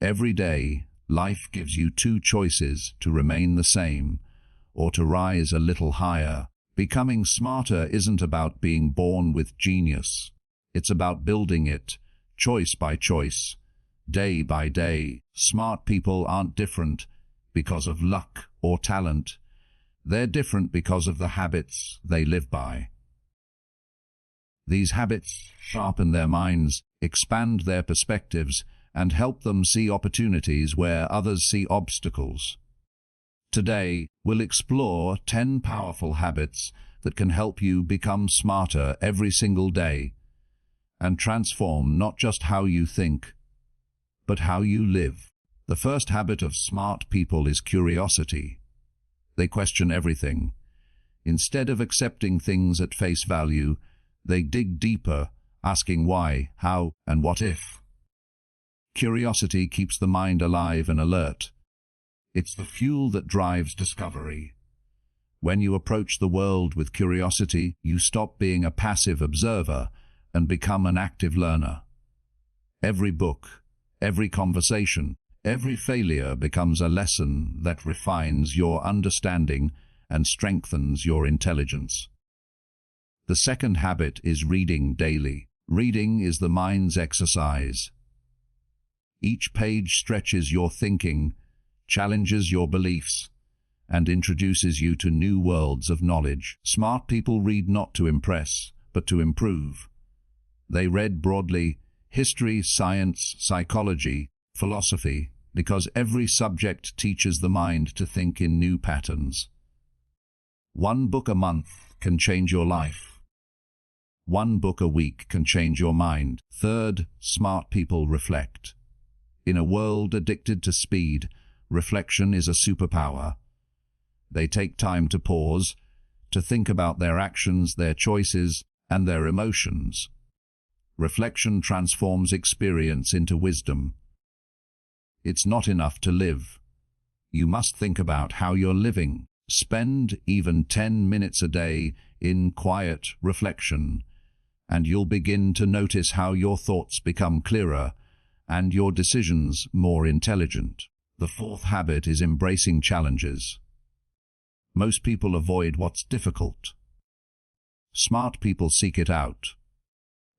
Every day, life gives you two choices: to remain the same or to rise a little higher. Becoming smarter isn't about being born with genius. It's about building it, choice by choice, day by day. Smart people aren't different because of luck or talent. They're different because of the habits they live by. These habits sharpen their minds, expand their perspectives, and help them see opportunities where others see obstacles. Today, we'll explore 10 powerful habits that can help you become smarter every single day and transform not just how you think, but how you live. The first habit of smart people is curiosity. They question everything. Instead of accepting things at face value, they dig deeper, asking why, how, and what if. Curiosity keeps the mind alive and alert. It's the fuel that drives discovery. When you approach the world with curiosity, you stop being a passive observer and become an active learner. Every book, every conversation, every failure becomes a lesson that refines your understanding and strengthens your intelligence. The second habit is reading daily. Reading is the mind's exercise. Each page stretches your thinking, challenges your beliefs, and introduces you to new worlds of knowledge. Smart people read not to impress, but to improve. They read broadly: history, science, psychology, philosophy, because every subject teaches the mind to think in new patterns. One book a month can change your life. One book a week can change your mind. Third, smart people reflect. In a world addicted to speed, reflection is a superpower. They take time to pause, to think about their actions, their choices, and their emotions. Reflection transforms experience into wisdom. It's not enough to live. You must think about how you're living. Spend even 10 minutes a day in quiet reflection, and you'll begin to notice how your thoughts become clearer and your decisions more intelligent. The fourth habit is embracing challenges. Most people avoid what's difficult. Smart people seek it out.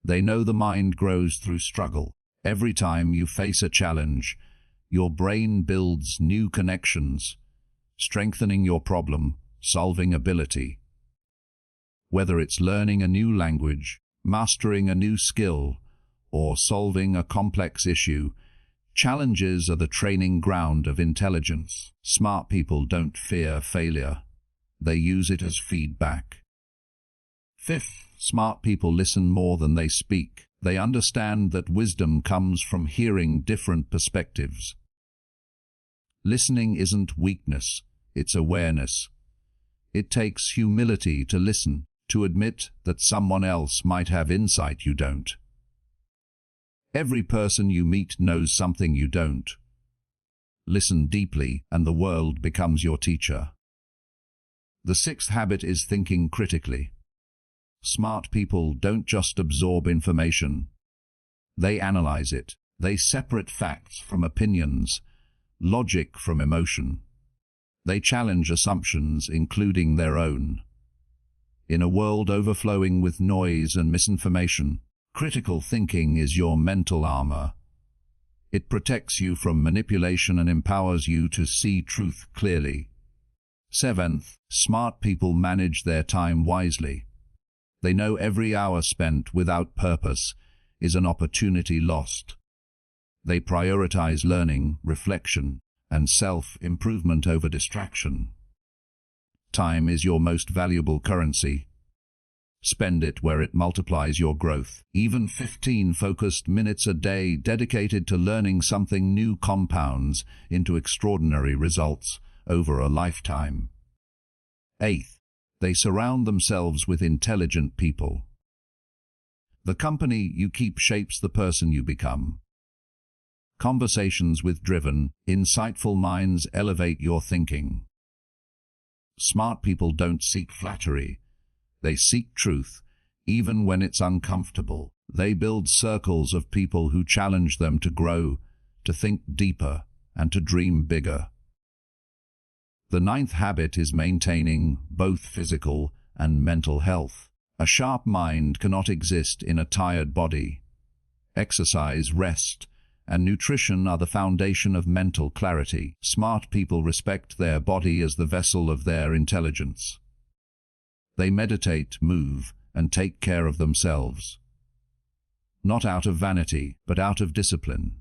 They know the mind grows through struggle. Every time you face a challenge, your brain builds new connections, strengthening your problem-solving ability. Whether it's learning a new language, mastering a new skill, or solving a complex issue, challenges are the training ground of intelligence. Smart people don't fear failure. They use it as feedback. Fifth, smart people listen more than they speak. They understand that wisdom comes from hearing different perspectives. Listening isn't weakness, it's awareness. It takes humility to listen, to admit that someone else might have insight you don't. Every person you meet knows something you don't. Listen deeply, and the world becomes your teacher. The sixth habit is thinking critically. Smart people don't just absorb information. They analyze it. They separate facts from opinions, logic from emotion. They challenge assumptions, including their own. In a world overflowing with noise and misinformation, critical thinking is your mental armor. It protects you from manipulation and empowers you to see truth clearly. Seventh, smart people manage their time wisely. They know every hour spent without purpose is an opportunity lost. They prioritize learning, reflection, and self-improvement over distraction. Time is your most valuable currency. Spend it where it multiplies your growth. Even 15 focused minutes a day dedicated to learning something new compounds into extraordinary results over a lifetime. Eighth, they surround themselves with intelligent people. The company you keep shapes the person you become. Conversations with driven, insightful minds elevate your thinking. Smart people don't seek flattery. They seek truth, even when it's uncomfortable. They build circles of people who challenge them to grow, to think deeper, and to dream bigger. The ninth habit is maintaining both physical and mental health. A sharp mind cannot exist in a tired body. Exercise, rest, and nutrition are the foundation of mental clarity. Smart people respect their body as the vessel of their intelligence. They meditate, move, and take care of themselves. Not out of vanity, but out of discipline.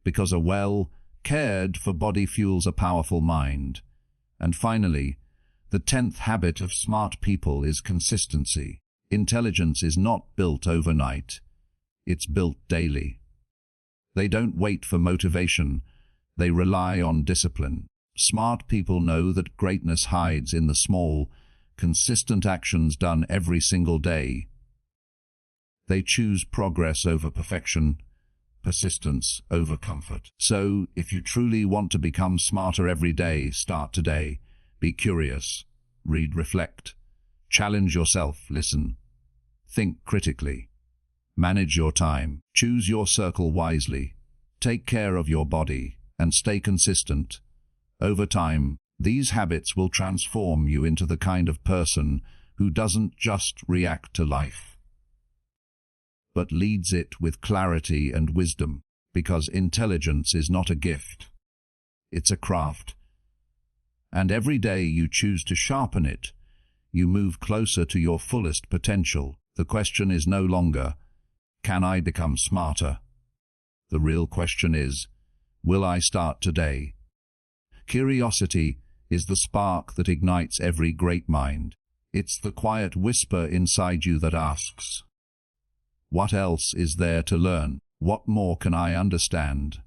Because a well-cared-for body fuels a powerful mind. And finally, the 10th habit of smart people is consistency. Intelligence is not built overnight. It's built daily. They don't wait for motivation. They rely on discipline. Smart people know that greatness hides in the small, consistent actions done every single day. They choose progress over perfection, persistence over comfort. So, if you truly want to become smarter every day, start today. Be curious. Read, reflect. Challenge yourself, listen. Think critically. Manage your time. Choose your circle wisely. Take care of your body and stay consistent. Over time, these habits will transform you into the kind of person who doesn't just react to life, but leads it with clarity and wisdom, because intelligence is not a gift. It's a craft. And every day you choose to sharpen it, you move closer to your fullest potential. The question is no longer, can I become smarter? The real question is, will I start today? Curiosity is the spark that ignites every great mind. It's the quiet whisper inside you that asks, what else is there to learn? What more can I understand?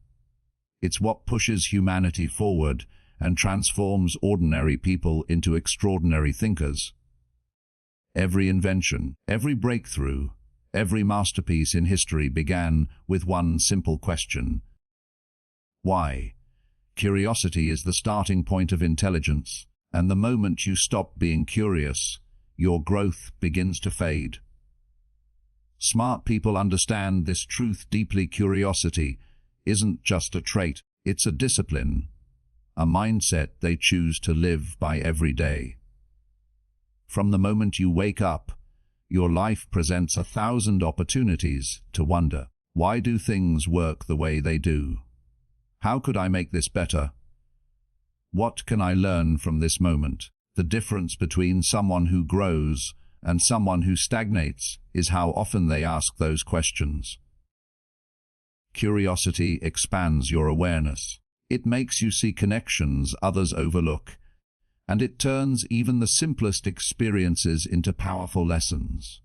It's what pushes humanity forward and transforms ordinary people into extraordinary thinkers. Every invention, every breakthrough, every masterpiece in history began with one simple question. Why? Curiosity is the starting point of intelligence, and the moment you stop being curious, your growth begins to fade. Smart people understand this truth deeply. Curiosity isn't just a trait, it's a discipline, a mindset they choose to live by every day. From the moment you wake up, your life presents 1,000 opportunities to wonder, why do things work the way they do? How could I make this better? What can I learn from this moment? The difference between someone who grows and someone who stagnates is how often they ask those questions. Curiosity expands your awareness. It makes you see connections others overlook, and it turns even the simplest experiences into powerful lessons.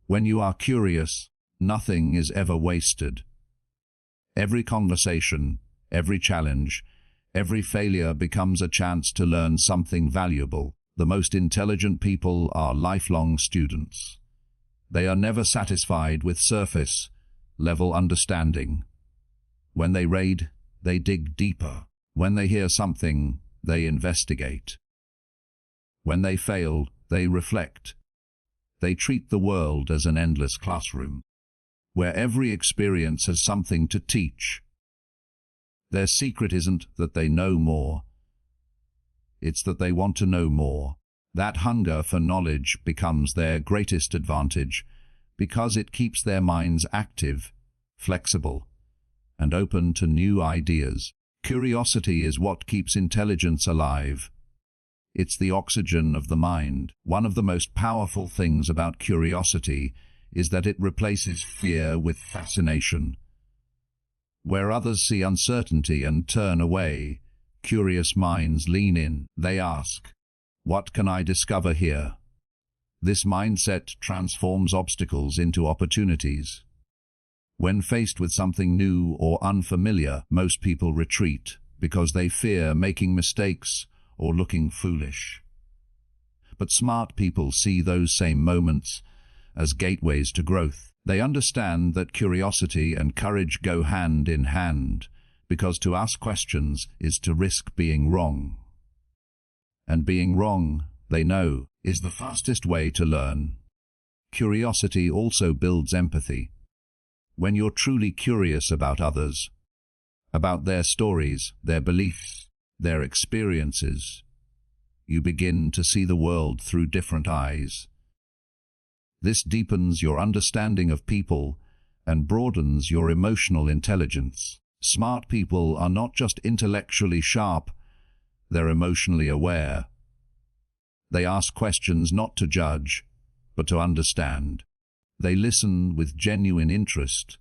When you are curious, nothing is ever wasted. Every conversation, every challenge, every failure becomes a chance to learn something valuable. The most intelligent people are lifelong students. They are never satisfied with surface-level understanding. When they read, they dig deeper. When they hear something, they investigate. When they fail, they reflect. They treat the world as an endless classroom, where every experience has something to teach. Their secret isn't that they know more. It's that they want to know more. That hunger for knowledge becomes their greatest advantage because it keeps their minds active, flexible, and open to new ideas. Curiosity is what keeps intelligence alive. It's the oxygen of the mind. One of the most powerful things about curiosity is that it replaces fear with fascination. Where others see uncertainty and turn away, curious minds lean in. They ask, what can I discover here? This mindset transforms obstacles into opportunities. When faced with something new or unfamiliar, most people retreat because they fear making mistakes or looking foolish. But smart people see those same moments as gateways to growth. They understand that curiosity and courage go hand in hand, because to ask questions is to risk being wrong. And being wrong, they know, is the fastest way to learn. Curiosity also builds empathy. When you're truly curious about others, about their stories, their beliefs, their experiences, you begin to see the world through different eyes. This deepens your understanding of people and broadens your emotional intelligence. Smart people are not just intellectually sharp, they're emotionally aware. They ask questions not to judge, but to understand. They listen with genuine interest,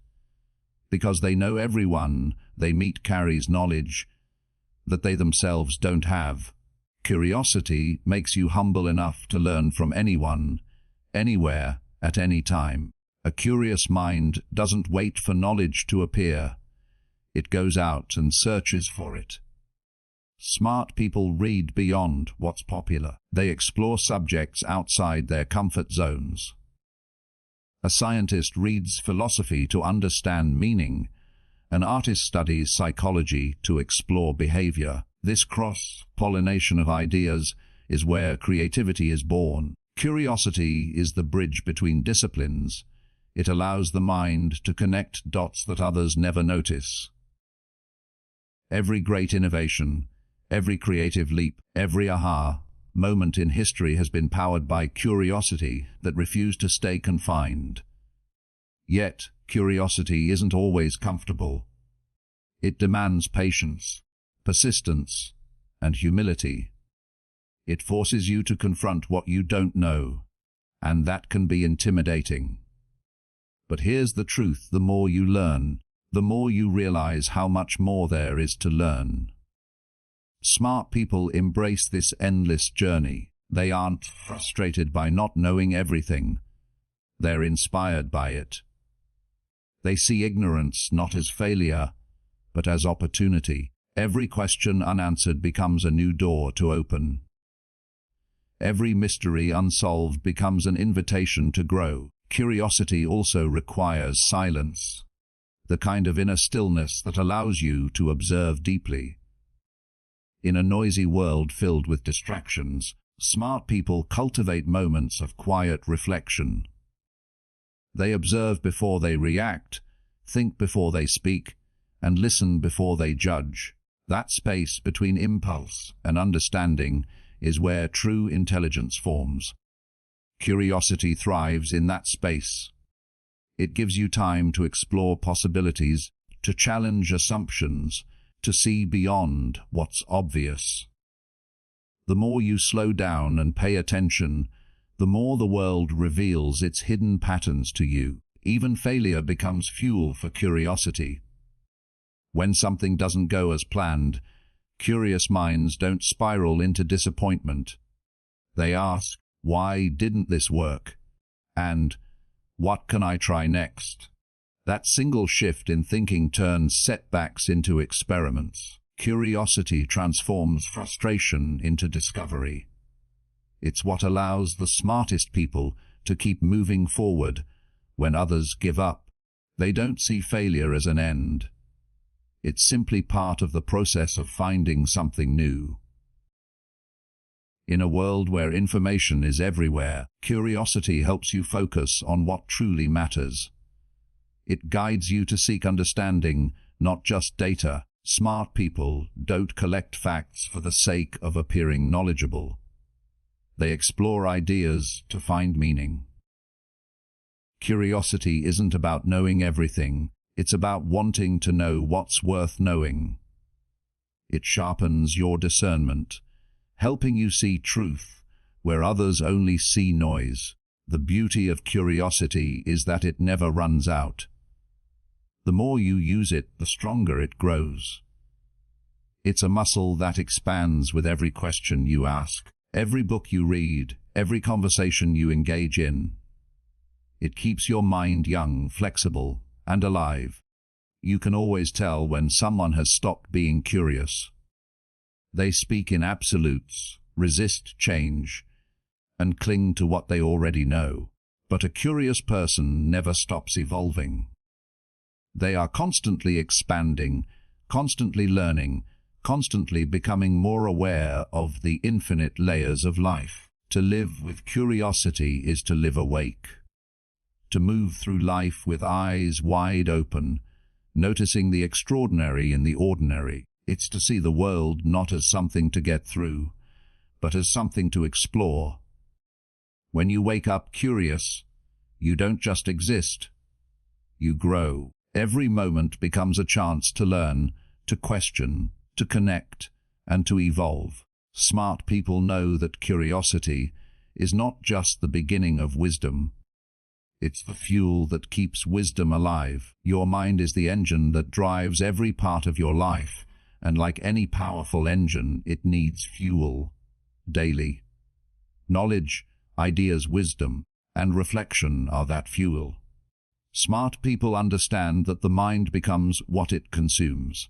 because they know everyone they meet carries knowledge that they themselves don't have. Curiosity makes you humble enough to learn from anyone, anywhere, at any time. A curious mind doesn't wait for knowledge to appear. It goes out and searches for it. Smart people read beyond what's popular. They explore subjects outside their comfort zones. A scientist reads philosophy to understand meaning. An artist studies psychology to explore behavior. This cross-pollination of ideas is where creativity is born. Curiosity is the bridge between disciplines. It allows the mind to connect dots that others never notice. Every great innovation, every creative leap, every aha moment in history has been powered by curiosity that refused to stay confined. Yet, curiosity isn't always comfortable. It demands patience, persistence, and humility. It forces you to confront what you don't know, and that can be intimidating. But here's the truth: the more you learn, the more you realize how much more there is to learn. Smart people embrace this endless journey. They aren't frustrated by not knowing everything. They're inspired by it. They see ignorance not as failure, but as opportunity. Every question unanswered becomes a new door to open. Every mystery unsolved becomes an invitation to grow. Curiosity also requires silence, the kind of inner stillness that allows you to observe deeply. In a noisy world filled with distractions, smart people cultivate moments of quiet reflection. They observe before they react, think before they speak, and listen before they judge. That space between impulse and understanding is where true intelligence forms. Curiosity thrives in that space. It gives you time to explore possibilities, to challenge assumptions, to see beyond what's obvious. The more you slow down and pay attention, the more the world reveals its hidden patterns to you. Even failure becomes fuel for curiosity. When something doesn't go as planned, curious minds don't spiral into disappointment. They ask, "Why didn't this work?" and "What can I try next?" That single shift in thinking turns setbacks into experiments. Curiosity transforms frustration into discovery. It's what allows the smartest people to keep moving forward when others give up. They don't see failure as an end. It's simply part of the process of finding something new. In a world where information is everywhere, curiosity helps you focus on what truly matters. It guides you to seek understanding, not just data. Smart people don't collect facts for the sake of appearing knowledgeable. They explore ideas to find meaning. Curiosity isn't about knowing everything. It's about wanting to know what's worth knowing. It sharpens your discernment, helping you see truth where others only see noise. The beauty of curiosity is that it never runs out. The more you use it, the stronger it grows. It's a muscle that expands with every question you ask, every book you read, every conversation you engage in. It keeps your mind young, flexible, and alive. You can always tell when someone has stopped being curious. They speak in absolutes, resist change, and cling to what they already know. But a curious person never stops evolving. They are constantly expanding, constantly learning, constantly becoming more aware of the infinite layers of life. To live with curiosity is to live awake. to move through life with eyes wide open, noticing the extraordinary in the ordinary. It's to see the world not as something to get through, but as something to explore. When you wake up curious, you don't just exist, you grow. Every moment becomes a chance to learn, to question, to connect, and to evolve. Smart people know that curiosity is not just the beginning of wisdom. It's the fuel that keeps wisdom alive. Your mind is the engine that drives every part of your life, and like any powerful engine, it needs fuel daily. Knowledge, ideas, wisdom, and reflection are that fuel. Smart people understand that the mind becomes what it consumes.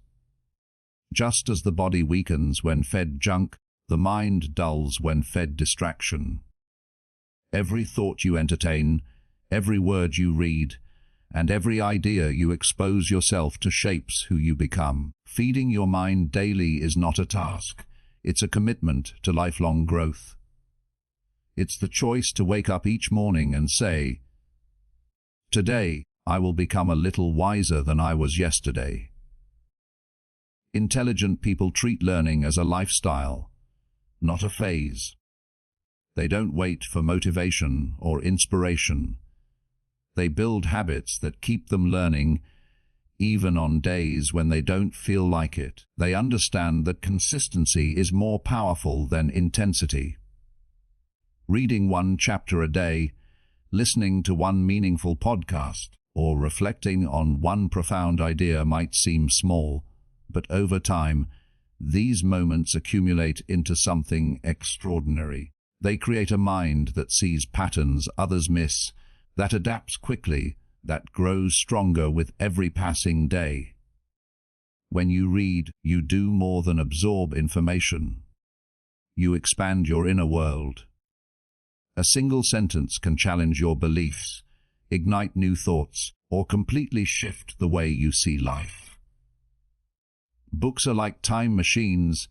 Just as the body weakens when fed junk, the mind dulls when fed distraction. Every thought you entertain, every word you read, and every idea you expose yourself to shapes who you become. Feeding your mind daily is not a task. It's a commitment to lifelong growth. It's the choice to wake up each morning and say, "Today, I will become a little wiser than I was yesterday." Intelligent people treat learning as a lifestyle, not a phase. They don't wait for motivation or inspiration. They build habits that keep them learning, even on days when they don't feel like it. They understand that consistency is more powerful than intensity. Reading one chapter a day, listening to one meaningful podcast, or reflecting on one profound idea might seem small, but over time, these moments accumulate into something extraordinary. They create a mind that sees patterns others miss, that adapts quickly, that grows stronger with every passing day. When you read, you do more than absorb information. You expand your inner world. A single sentence can challenge your beliefs, ignite new thoughts, or completely shift the way you see life. Books are like time machines,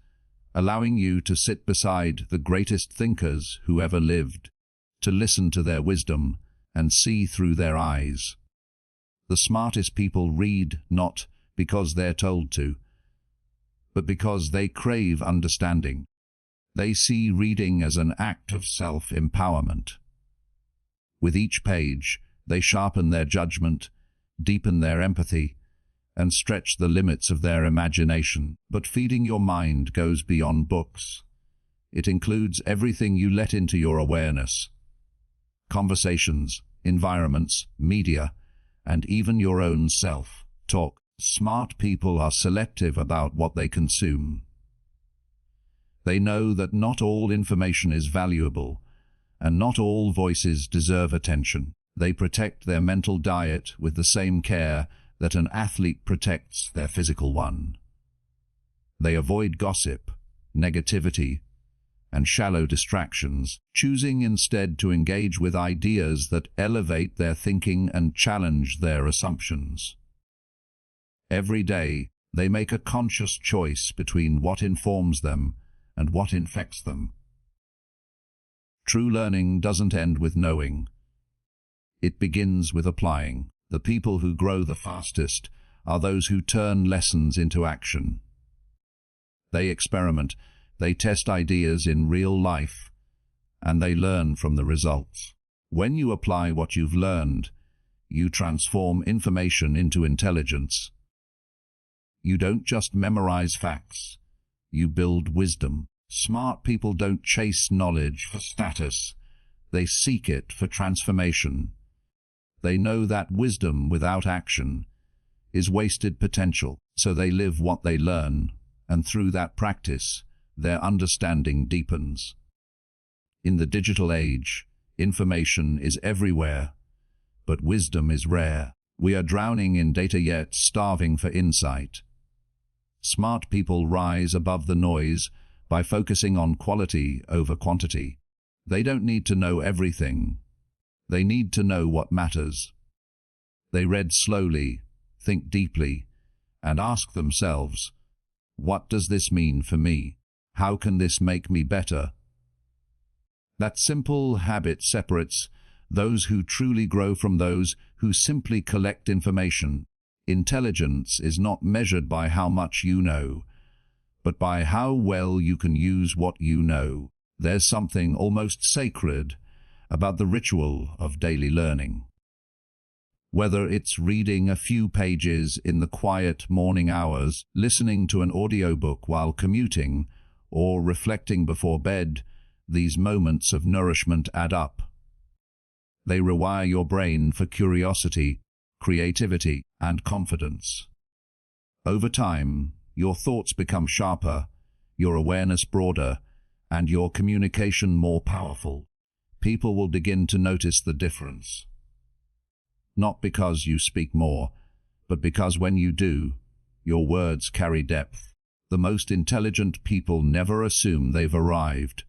allowing you to sit beside the greatest thinkers who ever lived, to listen to their wisdom and see through their eyes. The smartest people read not because they're told to, but because they crave understanding. They see reading as an act of self-empowerment. With each page, they sharpen their judgment, deepen their empathy, and stretch the limits of their imagination. But feeding your mind goes beyond books. It includes everything you let into your awareness. Conversations, environments, media, and even your own self-talk. Smart people are selective about what they consume. They know that not all information is valuable, and not all voices deserve attention. They protect their mental diet with the same care that an athlete protects their physical one. They avoid gossip, negativity, and shallow distractions, choosing instead to engage with ideas that elevate their thinking and challenge their assumptions. Every day, they make a conscious choice between what informs them and what infects them. True learning doesn't end with knowing. It begins with applying. The people who grow the fastest are those who turn lessons into action. They experiment, they test ideas in real life, and they learn from the results. When you apply what you've learned, you transform information into intelligence. You don't just memorize facts, you build wisdom. Smart people don't chase knowledge for status, they seek it for transformation. They know that wisdom without action is wasted potential, so they live what they learn, and through that practice, their understanding deepens. In the digital age, information is everywhere, but wisdom is rare. We are drowning in data yet starving for insight. Smart people rise above the noise by focusing on quality over quantity. They don't need to know everything. They need to know what matters. They read slowly, think deeply, and ask themselves, what does this mean for me? How can this make me better? That simple habit separates those who truly grow from those who simply collect information. Intelligence is not measured by how much you know, but by how well you can use what you know. There's something almost sacred about the ritual of daily learning. Whether it's reading a few pages in the quiet morning hours, listening to an audiobook while commuting, or reflecting before bed, these moments of nourishment add up. They rewire your brain for curiosity, creativity, and confidence. Over time, your thoughts become sharper, your awareness broader, and your communication more powerful. People will begin to notice the difference. Not because you speak more, but because when you do, your words carry depth. The most intelligent people never assume they've arrived.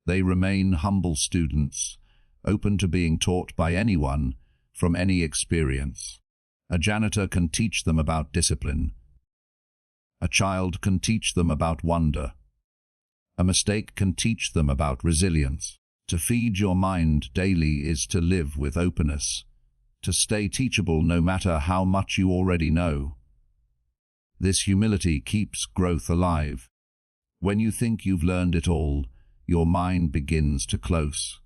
They remain humble students, open to being taught by anyone, from any experience. A janitor can teach them about discipline. A child can teach them about wonder. A mistake can teach them about resilience. To feed your mind daily is to live with openness, to stay teachable no matter how much you already know. This humility keeps growth alive. When you think you've learned it all, your mind begins to close.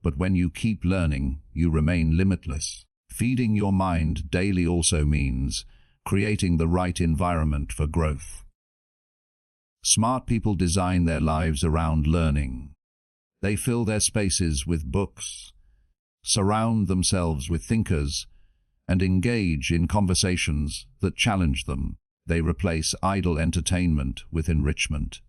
But when you keep learning, you remain limitless. Feeding your mind daily also means creating the right environment for growth. Smart people design their lives around learning. They fill their spaces with books, surround themselves with thinkers, and engage in conversations that challenge them. They replace idle entertainment with enrichment.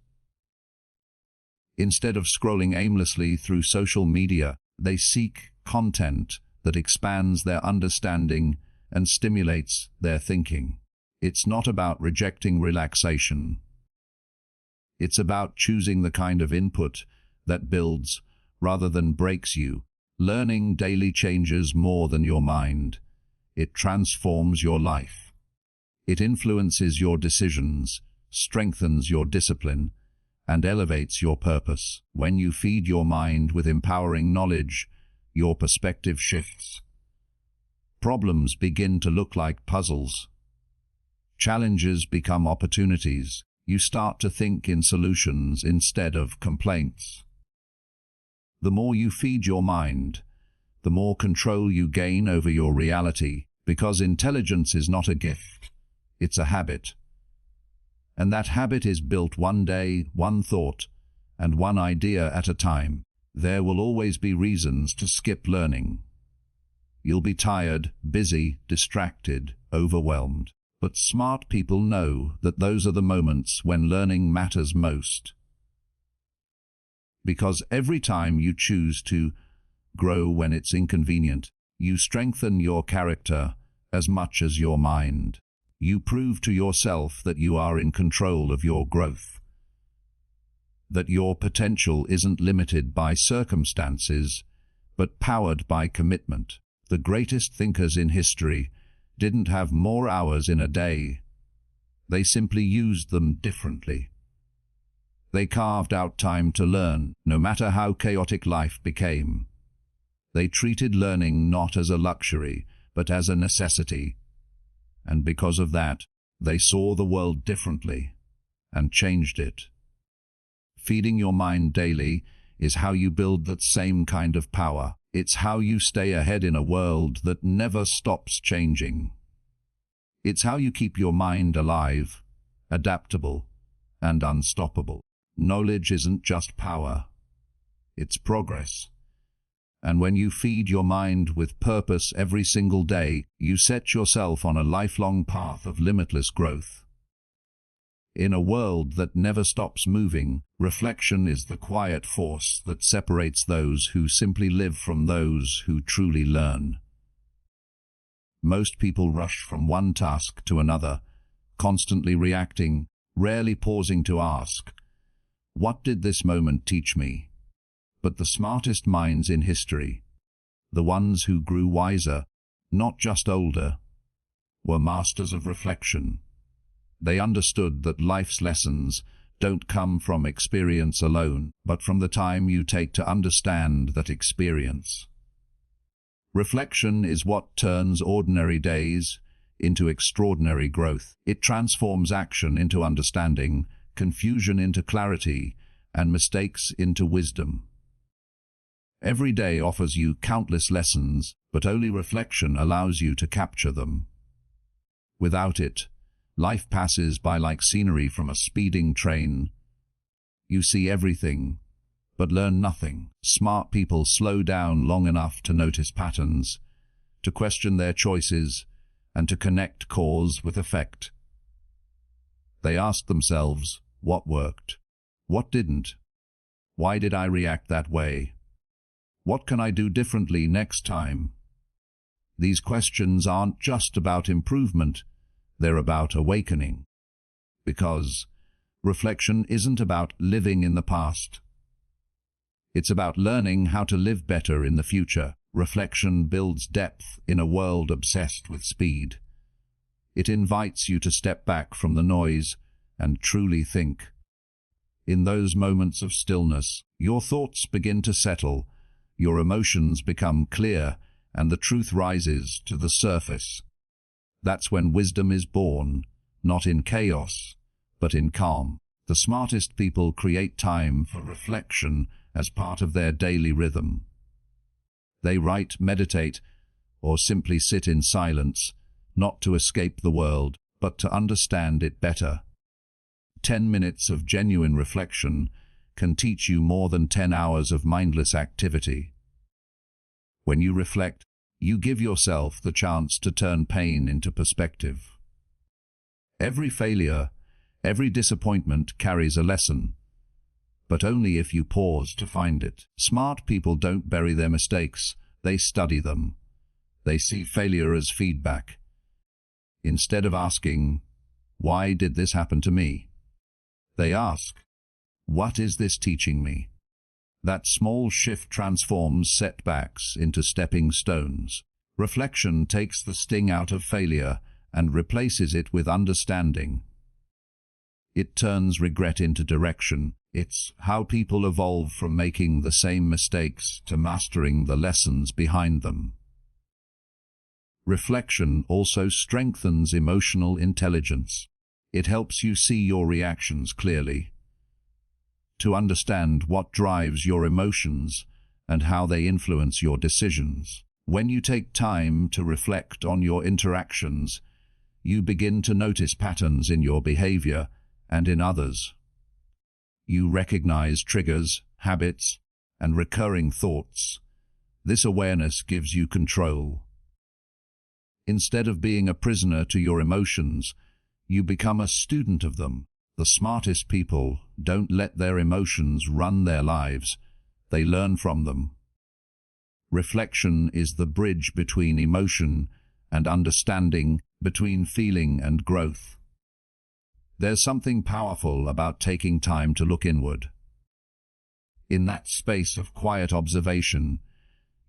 Instead of scrolling aimlessly through social media, they seek content that expands their understanding and stimulates their thinking. It's not about rejecting relaxation. It's about choosing the kind of input that builds rather than breaks you. Learning daily changes more than your mind. It transforms your life. It influences your decisions, strengthens your discipline, and elevates your purpose. When you feed your mind with empowering knowledge, your perspective shifts. Problems begin to look like puzzles. Challenges become opportunities. You start to think in solutions instead of complaints. The more you feed your mind, the more control you gain over your reality, because intelligence is not a gift, it's a habit. And that habit is built one day, one thought, and one idea at a time. There will always be reasons to skip learning. You'll be tired, busy, distracted, overwhelmed. But smart people know that those are the moments when learning matters most. Because every time you choose to grow when it's inconvenient, you strengthen your character as much as your mind. You prove to yourself that you are in control of your growth, that your potential isn't limited by circumstances, but powered by commitment. The greatest thinkers in history didn't have more hours in a day. They simply used them differently. They carved out time to learn, no matter how chaotic life became. They treated learning not as a luxury, but as a necessity. And because of that, they saw the world differently and changed it. Feeding your mind daily is how you build that same kind of power. It's how you stay ahead in a world that never stops changing. It's how you keep your mind alive, adaptable, and unstoppable. Knowledge isn't just power, it's progress. And when you feed your mind with purpose every single day, you set yourself on a lifelong path of limitless growth. In a world that never stops moving, reflection is the quiet force that separates those who simply live from those who truly learn. Most people rush from one task to another, constantly reacting, rarely pausing to ask, "What did this moment teach me?" But the smartest minds in history, the ones who grew wiser, not just older, were masters of reflection. They understood that life's lessons don't come from experience alone, but from the time you take to understand that experience. Reflection is what turns ordinary days into extraordinary growth. It transforms action into understanding, confusion into clarity, and mistakes into wisdom. Every day offers you countless lessons, but only reflection allows you to capture them. Without it, life passes by like scenery from a speeding train. You see everything, but learn nothing. Smart people slow down long enough to notice patterns, to question their choices, and to connect cause with effect. They ask themselves, what worked? What didn't? Why did I react that way? What can I do differently next time? These questions aren't just about improvement, they're about awakening. Because reflection isn't about living in the past. It's about learning how to live better in the future. Reflection builds depth in a world obsessed with speed. It invites you to step back from the noise and truly think. In those moments of stillness, your thoughts begin to settle, your emotions become clear, and the truth rises to the surface. That's when wisdom is born, not in chaos, but in calm. The smartest people create time for reflection as part of their daily rhythm. They write, meditate, or simply sit in silence, not to escape the world, but to understand it better. 10 minutes of genuine reflection can teach you more than 10 hours of mindless activity. When you reflect, you give yourself the chance to turn pain into perspective. Every failure, every disappointment carries a lesson, but only if you pause to find it. Smart people don't bury their mistakes, they study them. They see failure as feedback. Instead of asking, why did this happen to me? They ask, what is this teaching me? That small shift transforms setbacks into stepping stones. Reflection takes the sting out of failure and replaces it with understanding. It turns regret into direction. It's how people evolve from making the same mistakes to mastering the lessons behind them. Reflection also strengthens emotional intelligence. It helps you see your reactions clearly, to understand what drives your emotions and how they influence your decisions. When you take time to reflect on your interactions, you begin to notice patterns in your behavior and in others. You recognize triggers, habits, and recurring thoughts. This awareness gives you control. Instead of being a prisoner to your emotions, you become a student of them. The smartest people don't let their emotions run their lives, they learn from them. Reflection is the bridge between emotion and understanding, between feeling and growth. There's something powerful about taking time to look inward. In that space of quiet observation,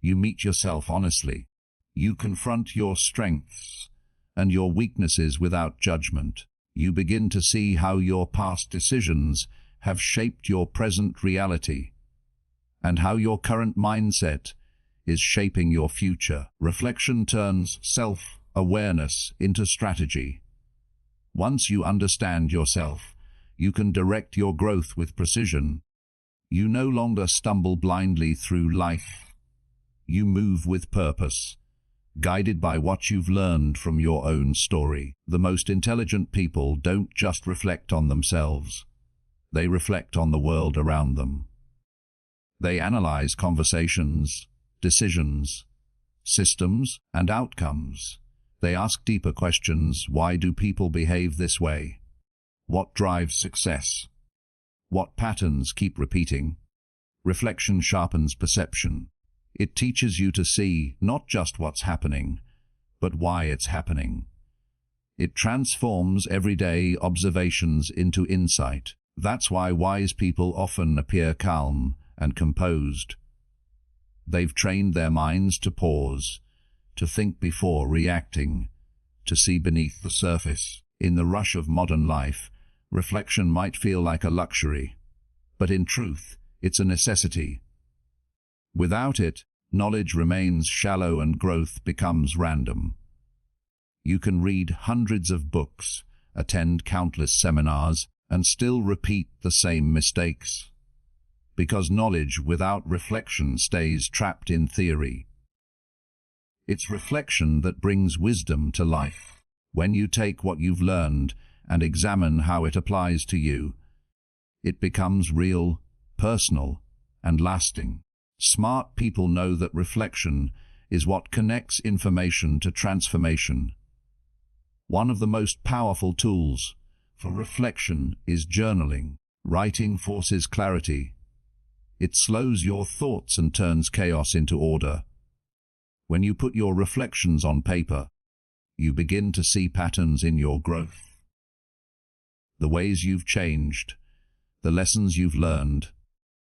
you meet yourself honestly. You confront your strengths and your weaknesses without judgment. You begin to see how your past decisions have shaped your present reality, and how your current mindset is shaping your future. Reflection turns self-awareness into strategy. Once you understand yourself, you can direct your growth with precision. You no longer stumble blindly through life. You move with purpose, guided by what you've learned from your own story. The most intelligent people don't just reflect on themselves. They reflect on the world around them. They analyze conversations, decisions, systems, and outcomes. They ask deeper questions. Why do people behave this way? What drives success? What patterns keep repeating? Reflection sharpens perception. It teaches you to see not just what's happening, but why it's happening. It transforms everyday observations into insight. That's why wise people often appear calm and composed. They've trained their minds to pause, to think before reacting, to see beneath the surface. In the rush of modern life, Reflection might feel like a luxury, but in truth, it's a necessity. Without it, knowledge remains shallow and growth becomes random. You can read hundreds of books, attend countless seminars, and still repeat the same mistakes. Because knowledge without reflection stays trapped in theory. It's reflection that brings wisdom to life. When you take what you've learned and examine how it applies to you, it becomes real, personal, and lasting. Smart people know that reflection is what connects information to transformation. One of the most powerful tools for reflection is journaling. Writing forces clarity. It slows your thoughts and turns chaos into order. When you put your reflections on paper, you begin to see patterns in your growth. The ways you've changed, the lessons you've learned,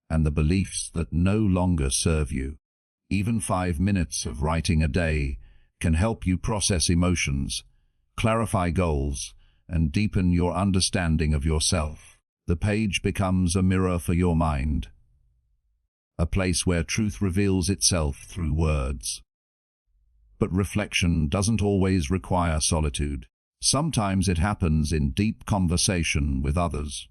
and the beliefs that no longer serve you. Even 5 minutes of writing a day can help you process emotions, clarify goals, and deepen your understanding of yourself. The page becomes a mirror for your mind, a place where truth reveals itself through words. But reflection doesn't always require solitude. Sometimes it happens in deep conversation with others.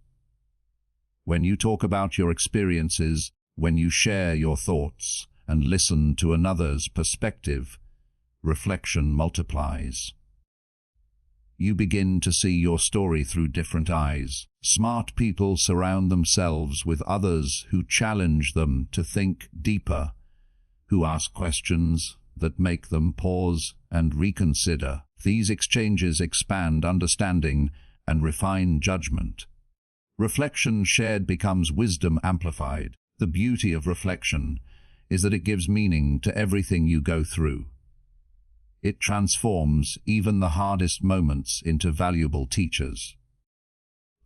When you talk about your experiences, when you share your thoughts and listen to another's perspective, reflection multiplies. You begin to see your story through different eyes. Smart people surround themselves with others who challenge them to think deeper, who ask questions that make them pause and reconsider. These exchanges expand understanding and refine judgment. Reflection shared becomes wisdom amplified. The beauty of reflection is that it gives meaning to everything you go through. It transforms even the hardest moments into valuable teachers.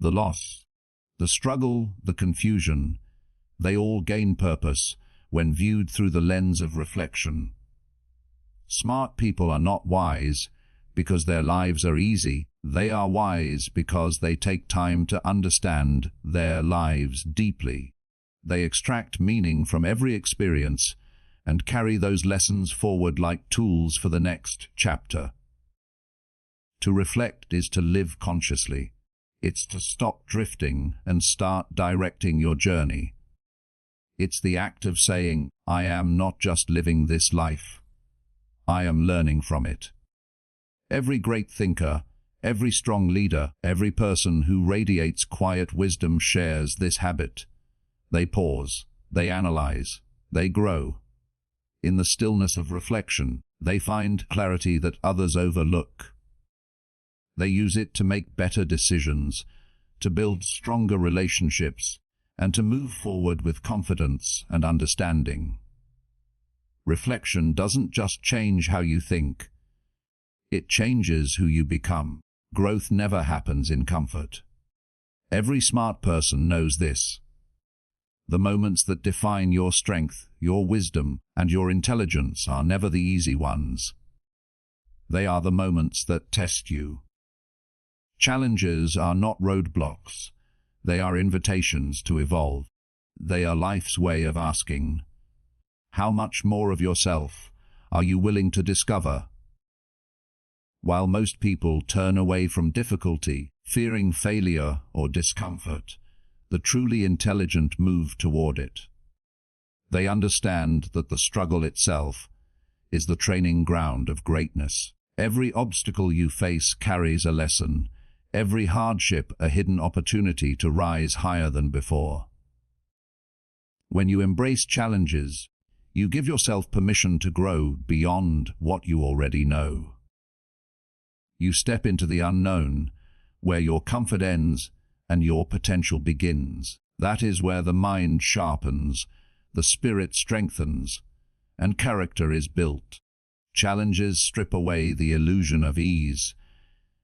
The loss, the struggle, the confusion, they all gain purpose when viewed through the lens of reflection. Smart people are not wise because their lives are easy. They are wise because they take time to understand their lives deeply. They extract meaning from every experience and carry those lessons forward like tools for the next chapter. To reflect is to live consciously. It's to stop drifting and start directing your journey. It's the act of saying, I am not just living this life. I am learning from it. Every great thinker, every strong leader, every person who radiates quiet wisdom shares this habit. They pause, they analyze, they grow. In the stillness of reflection, they find clarity that others overlook. They use it to make better decisions, to build stronger relationships, and to move forward with confidence and understanding. Reflection doesn't just change how you think. It changes who you become. Growth never happens in comfort. Every smart person knows this. The moments that define your strength, your wisdom, and your intelligence are never the easy ones. They are the moments that test you. Challenges are not roadblocks. They are invitations to evolve. They are life's way of asking, how much more of yourself are you willing to discover? While most people turn away from difficulty, fearing failure or discomfort, the truly intelligent move toward it. They understand that the struggle itself is the training ground of greatness. Every obstacle you face carries a lesson, every hardship a hidden opportunity to rise higher than before. When you embrace challenges, you give yourself permission to grow beyond what you already know. You step into the unknown, where your comfort ends and your potential begins. That is where the mind sharpens, the spirit strengthens, and character is built. Challenges strip away the illusion of ease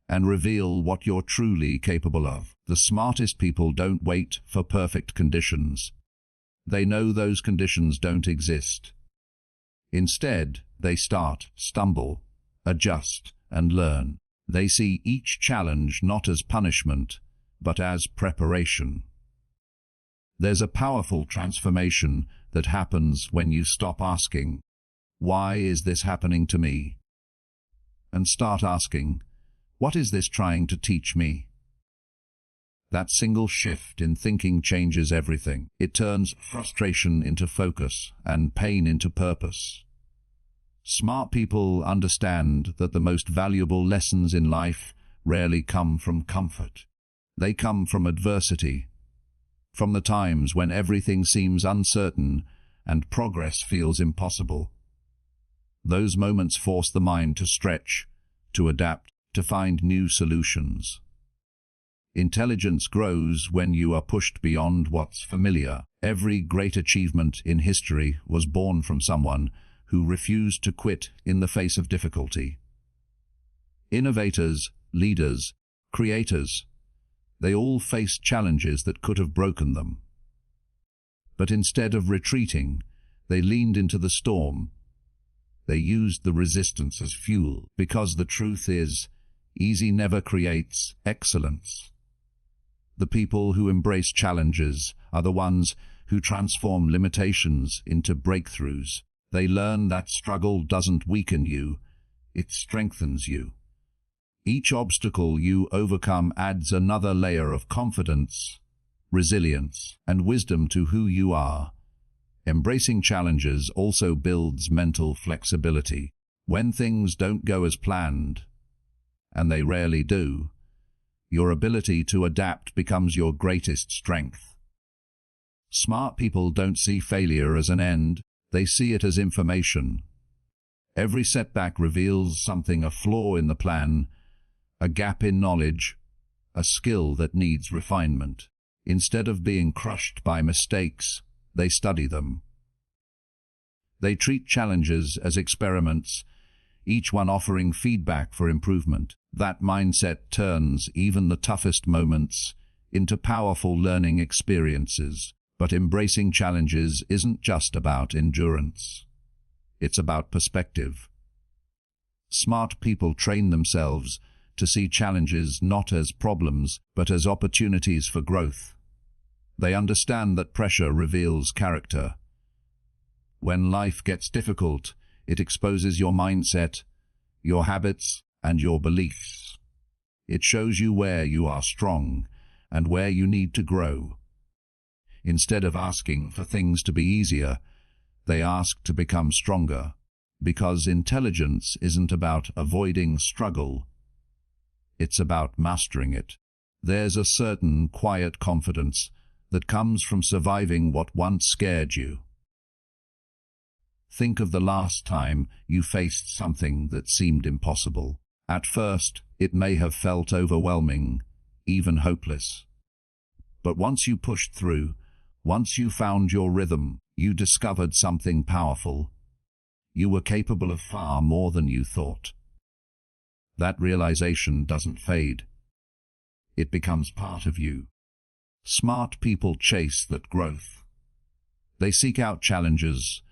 and reveal what you're truly capable of. The smartest people don't wait for perfect conditions. They know those conditions don't exist. Instead, they start, stumble, adjust, and learn. They see each challenge not as punishment, but as preparation. There's a powerful transformation that happens when you stop asking, "Why is this happening to me?" and start asking, "What is this trying to teach me?" That single shift in thinking changes everything. It turns frustration into focus and pain into purpose. Smart people understand that the most valuable lessons in life rarely come from comfort. They come from adversity, from the times when everything seems uncertain and progress feels impossible. Those moments force the mind to stretch, to adapt, to find new solutions. Intelligence grows when you are pushed beyond what's familiar. Every great achievement in history was born from someone who refused to quit in the face of difficulty. Innovators, leaders, creators, they all faced challenges that could have broken them. But instead of retreating, they leaned into the storm. They used the resistance as fuel, because the truth is, easy never creates excellence. The people who embrace challenges are the ones who transform limitations into breakthroughs. They learn that struggle doesn't weaken you, it strengthens you. Each obstacle you overcome adds another layer of confidence, resilience, and wisdom to who you are. Embracing challenges also builds mental flexibility. When things don't go as planned, and they rarely do, your ability to adapt becomes your greatest strength. Smart people don't see failure as an end, they see it as information. Every setback reveals something, a flaw in the plan, a gap in knowledge, a skill that needs refinement. Instead of being crushed by mistakes, they study them. They treat challenges as experiments, each one offering feedback for improvement. That mindset turns even the toughest moments into powerful learning experiences. But embracing challenges isn't just about endurance. It's about perspective. Smart people train themselves to see challenges not as problems, but as opportunities for growth. They understand that pressure reveals character. When life gets difficult, it exposes your mindset, your habits, and your beliefs. It shows you where you are strong and where you need to grow. Instead of asking for things to be easier, they ask to become stronger, because intelligence isn't about avoiding struggle. It's about mastering it. There's a certain quiet confidence that comes from surviving what once scared you. Think of the last time you faced something that seemed impossible. At first, it may have felt overwhelming, even hopeless. But once you pushed through, once you found your rhythm, you discovered something powerful. You were capable of far more than you thought. That realization doesn't fade. It becomes part of you. Smart people chase that growth. They seek out challenges,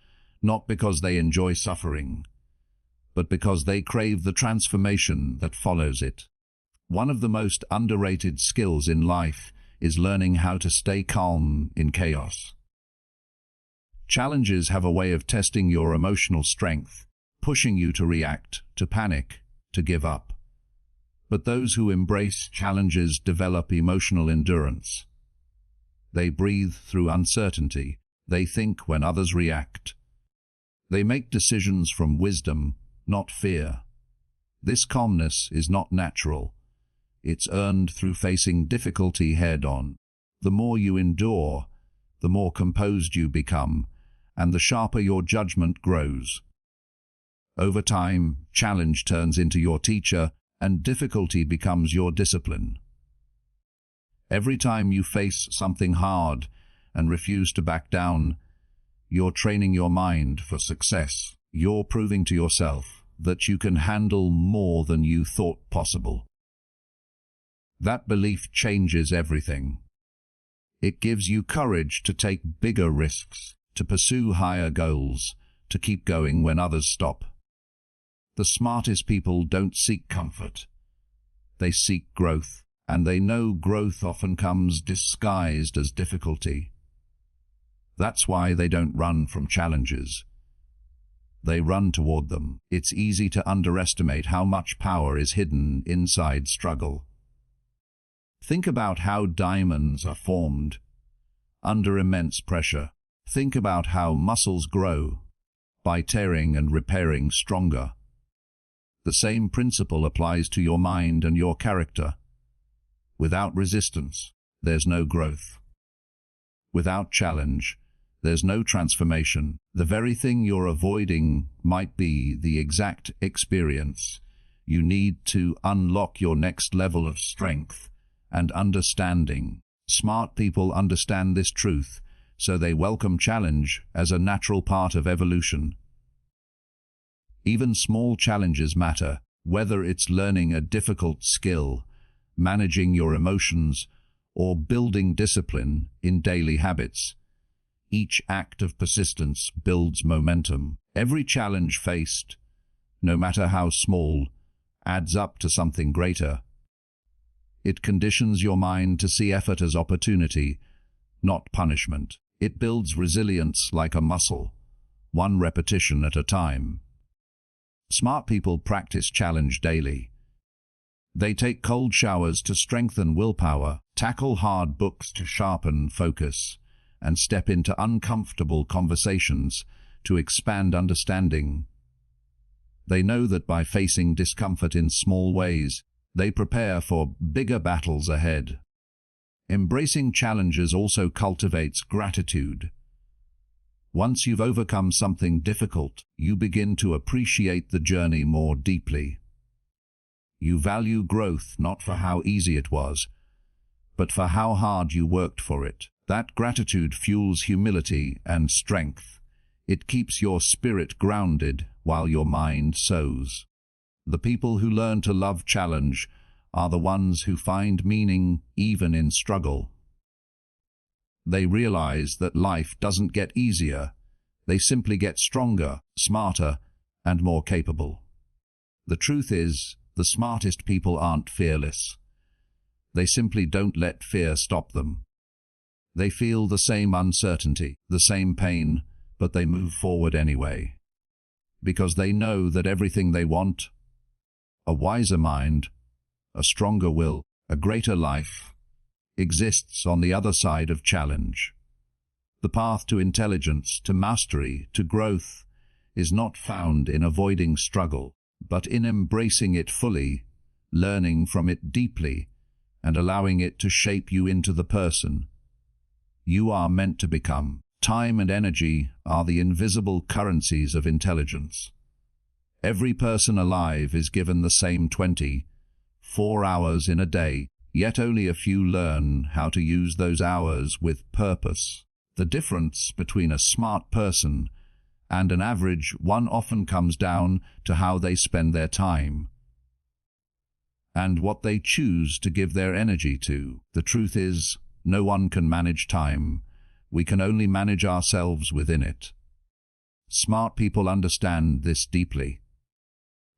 not because they enjoy suffering, but because they crave the transformation that follows it. One of the most underrated skills in life is learning how to stay calm in chaos. Challenges have a way of testing your emotional strength, pushing you to react, to panic, to give up. But those who embrace challenges develop emotional endurance. They breathe through uncertainty. They think when others react. They make decisions from wisdom, not fear. This calmness is not natural. It's earned through facing difficulty head-on. The more you endure, the more composed you become, and the sharper your judgment grows. Over time, challenge turns into your teacher, and difficulty becomes your discipline. Every time you face something hard and refuse to back down, you're training your mind for success. You're proving to yourself that you can handle more than you thought possible. That belief changes everything. It gives you courage to take bigger risks, to pursue higher goals, to keep going when others stop. The smartest people don't seek comfort. They seek growth, and they know growth often comes disguised as difficulty. That's why they don't run from challenges. They run toward them. It's easy to underestimate how much power is hidden inside struggle. Think about how diamonds are formed under immense pressure. Think about how muscles grow by tearing and repairing stronger. The same principle applies to your mind and your character. Without resistance, there's no growth. Without challenge, there's no transformation. The very thing you're avoiding might be the exact experience you need to unlock your next level of strength and understanding. Smart people understand this truth, so they welcome challenge as a natural part of evolution. Even small challenges matter, whether it's learning a difficult skill, managing your emotions, or building discipline in daily habits. Each act of persistence builds momentum. Every challenge faced, no matter how small, adds up to something greater. It conditions your mind to see effort as opportunity, not punishment. It builds resilience like a muscle, one repetition at a time. Smart people practice challenge daily. They take cold showers to strengthen willpower, tackle hard books to sharpen focus, and step into uncomfortable conversations to expand understanding. They know that by facing discomfort in small ways, they prepare for bigger battles ahead. Embracing challenges also cultivates gratitude. Once you've overcome something difficult, you begin to appreciate the journey more deeply. You value growth not for how easy it was, but for how hard you worked for it. That gratitude fuels humility and strength. It keeps your spirit grounded while your mind soars. The people who learn to love challenge are the ones who find meaning even in struggle. They realize that life doesn't get easier. They simply get stronger, smarter, and more capable. The truth is, the smartest people aren't fearless. They simply don't let fear stop them. They feel the same uncertainty, the same pain, but they move forward anyway. Because they know that everything they want, a wiser mind, a stronger will, a greater life, exists on the other side of challenge. The path to intelligence, to mastery, to growth is not found in avoiding struggle, but in embracing it fully, learning from it deeply, and allowing it to shape you into the person you are meant to become. Time and energy are the invisible currencies of intelligence. Every person alive is given the same 24 hours in a day, yet only a few learn how to use those hours with purpose. The difference between a smart person and an average one often comes down to how they spend their time and what they choose to give their energy to. The truth is, no one can manage time. We can only manage ourselves within it. Smart people understand this deeply.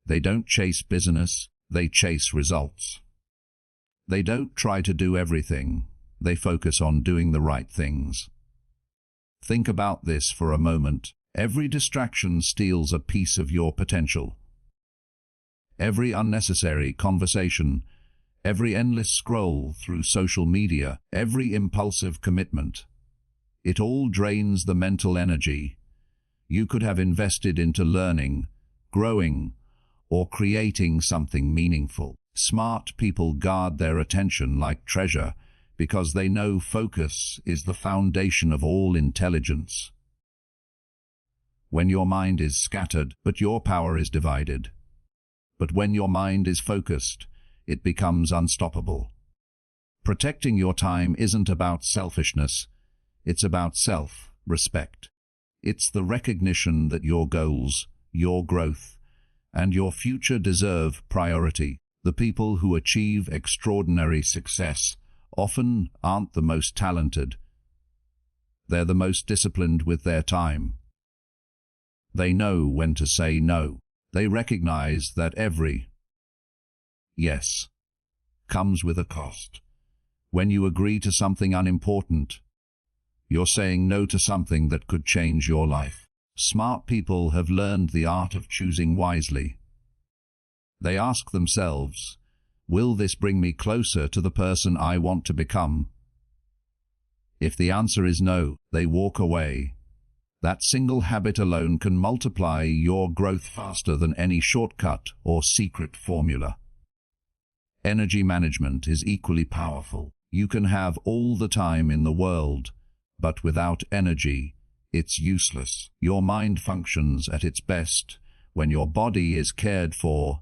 They don't chase business, they chase results. They don't try to do everything, they focus on doing the right things. Think about this for a moment. Every distraction steals a piece of your potential. Every unnecessary conversation, every endless scroll through social media, every impulsive commitment, it all drains the mental energy you could have invested into learning, growing, or creating something meaningful. Smart people guard their attention like treasure because they know focus is the foundation of all intelligence. When your mind is scattered, but your power is divided. But when your mind is focused, it becomes unstoppable. Protecting your time isn't about selfishness, it's about self-respect. It's the recognition that your goals, your growth, and your future deserve priority. The people who achieve extraordinary success often aren't the most talented. They're the most disciplined with their time. They know when to say no. They recognize that every yes comes with a cost. When you agree to something unimportant, you're saying no to something that could change your life. Smart people have learned the art of choosing wisely. They ask themselves, will this bring me closer to the person I want to become? If the answer is no, they walk away. That single habit alone can multiply your growth faster than any shortcut or secret formula. Energy management is equally powerful. You can have all the time in the world, but without energy, it's useless. Your mind functions at its best when your body is cared for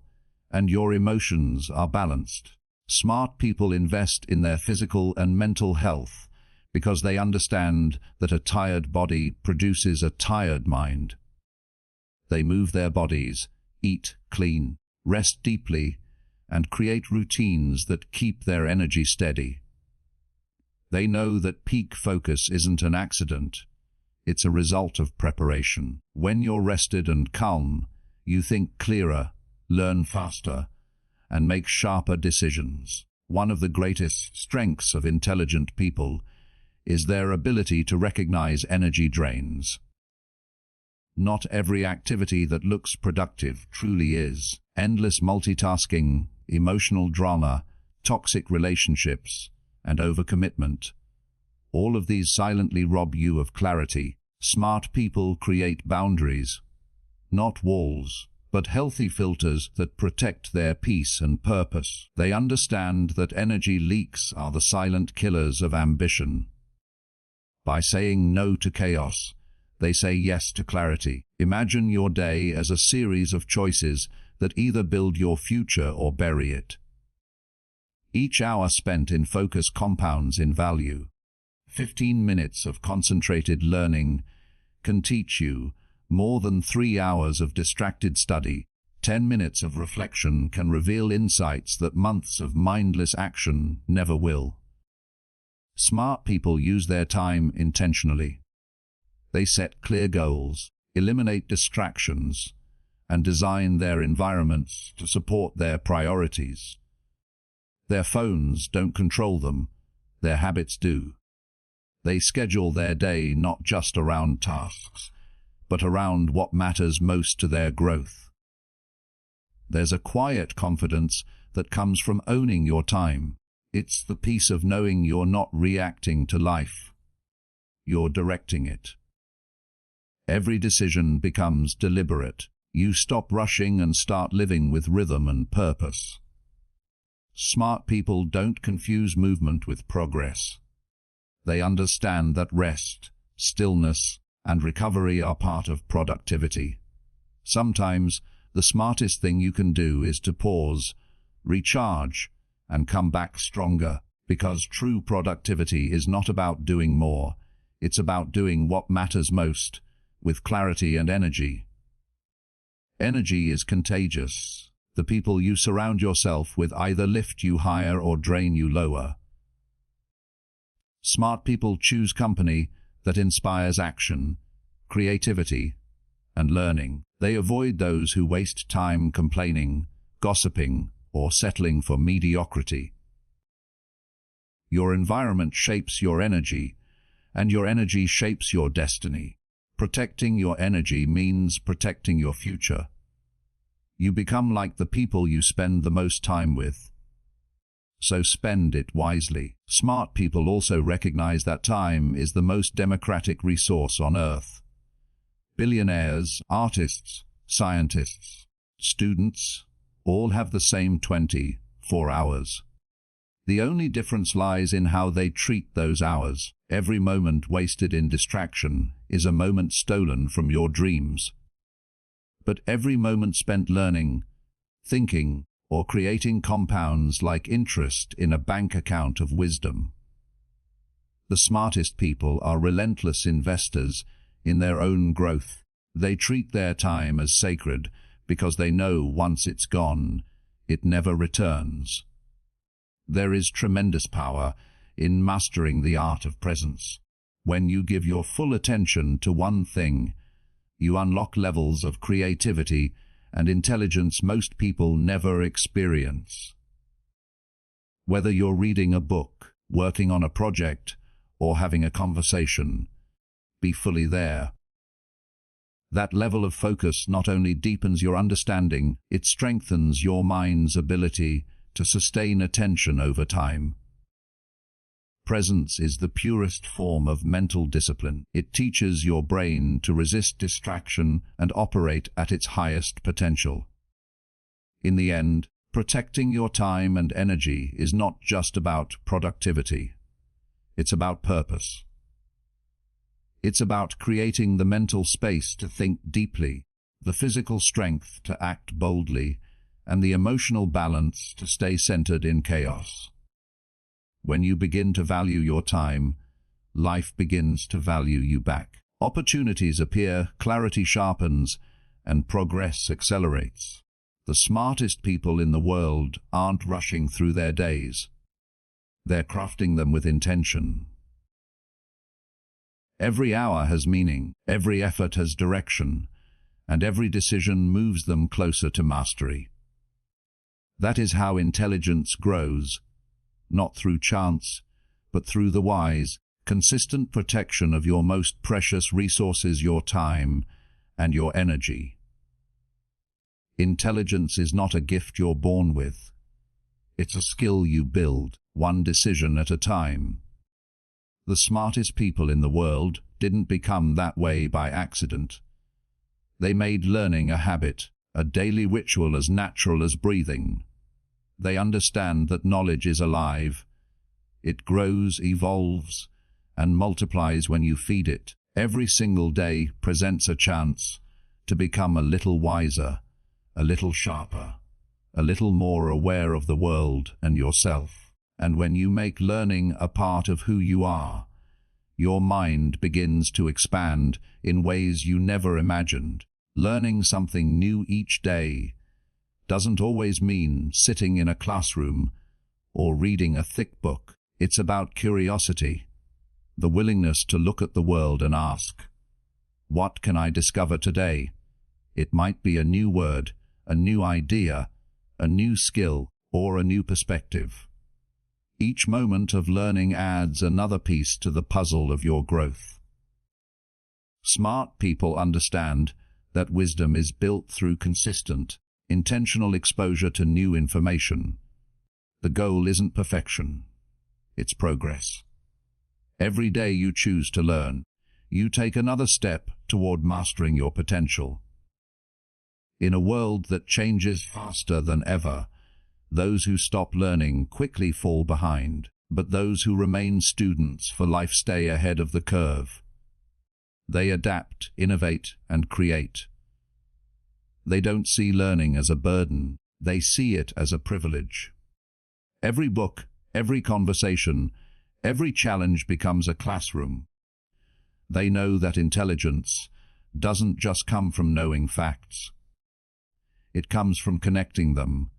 and your emotions are balanced. Smart people invest in their physical and mental health because they understand that a tired body produces a tired mind. They move their bodies, eat clean, rest deeply, and create routines that keep their energy steady. They know that peak focus isn't an accident. It's a result of preparation. When you're rested and calm, you think clearer, learn faster, and make sharper decisions. One of the greatest strengths of intelligent people is their ability to recognize energy drains. Not every activity that looks productive truly is. Endless multitasking, emotional drama, toxic relationships, and overcommitment. All of these silently rob you of clarity. Smart people create boundaries, not walls, but healthy filters that protect their peace and purpose. They understand that energy leaks are the silent killers of ambition. By saying no to chaos, they say yes to clarity. Imagine your day as a series of choices that either build your future or bury it. Each hour spent in focus compounds in value. 15 minutes of concentrated learning can teach you more than 3 hours of distracted study. 10 minutes of reflection can reveal insights that months of mindless action never will. Smart people use their time intentionally. They set clear goals, eliminate distractions, and design their environments to support their priorities. Their phones don't control them, their habits do. They schedule their day not just around tasks, but around what matters most to their growth. There's a quiet confidence that comes from owning your time. It's the peace of knowing you're not reacting to life. You're directing it. Every decision becomes deliberate. You stop rushing and start living with rhythm and purpose. Smart people don't confuse movement with progress. They understand that rest, stillness, and recovery are part of productivity. Sometimes, the smartest thing you can do is to pause, recharge, and come back stronger, because true productivity is not about doing more. It's about doing what matters most, with clarity and energy. Energy is contagious. The people you surround yourself with either lift you higher or drain you lower. Smart people choose company that inspires action, creativity, and learning. They avoid those who waste time complaining, gossiping, or settling for mediocrity. Your environment shapes your energy, and your energy shapes your destiny. Protecting your energy means protecting your future. You become like the people you spend the most time with. So spend it wisely. Smart people also recognize that time is the most democratic resource on earth. Billionaires, artists, scientists, students, all have the same 24 hours. The only difference lies in how they treat those hours. Every moment wasted in distraction is a moment stolen from your dreams. But every moment spent learning, thinking, or creating compounds like interest in a bank account of wisdom. The smartest people are relentless investors in their own growth. They treat their time as sacred because they know once it's gone, it never returns. There is tremendous power in mastering the art of presence. When you give your full attention to one thing, you unlock levels of creativity and intelligence most people never experience. Whether you're reading a book, working on a project, or having a conversation, be fully there. That level of focus not only deepens your understanding, it strengthens your mind's ability to sustain attention over time. Presence is the purest form of mental discipline. It teaches your brain to resist distraction and operate at its highest potential. In the end, protecting your time and energy is not just about productivity. It's about purpose. It's about creating the mental space to think deeply, the physical strength to act boldly, and the emotional balance to stay centered in chaos. When you begin to value your time, life begins to value you back. Opportunities appear, clarity sharpens, and progress accelerates. The smartest people in the world aren't rushing through their days. They're crafting them with intention. Every hour has meaning, every effort has direction, and every decision moves them closer to mastery. That is how intelligence grows, not through chance, but through the wise, consistent protection of your most precious resources, your time and your energy. Intelligence is not a gift you're born with. It's a skill you build, one decision at a time. The smartest people in the world didn't become that way by accident. They made learning a habit, a daily ritual as natural as breathing. They understand that knowledge is alive. It grows, evolves, and multiplies when you feed it. Every single day presents a chance to become a little wiser, a little sharper, a little more aware of the world and yourself. And when you make learning a part of who you are, your mind begins to expand in ways you never imagined. Learning something new each day doesn't always mean sitting in a classroom or reading a thick book. It's about curiosity, the willingness to look at the world and ask, what can I discover today? It might be a new word, a new idea, a new skill, or a new perspective. Each moment of learning adds another piece to the puzzle of your growth. Smart people understand that wisdom is built through consistent, intentional exposure to new information. The goal isn't perfection, it's progress. Every day you choose to learn, you take another step toward mastering your potential. In a world that changes faster than ever, those who stop learning quickly fall behind, but those who remain students for life stay ahead of the curve. They adapt, innovate, and create. They don't see learning as a burden, they see it as a privilege. Every book, every conversation, every challenge becomes a classroom. They know that intelligence doesn't just come from knowing facts. It comes from connecting them,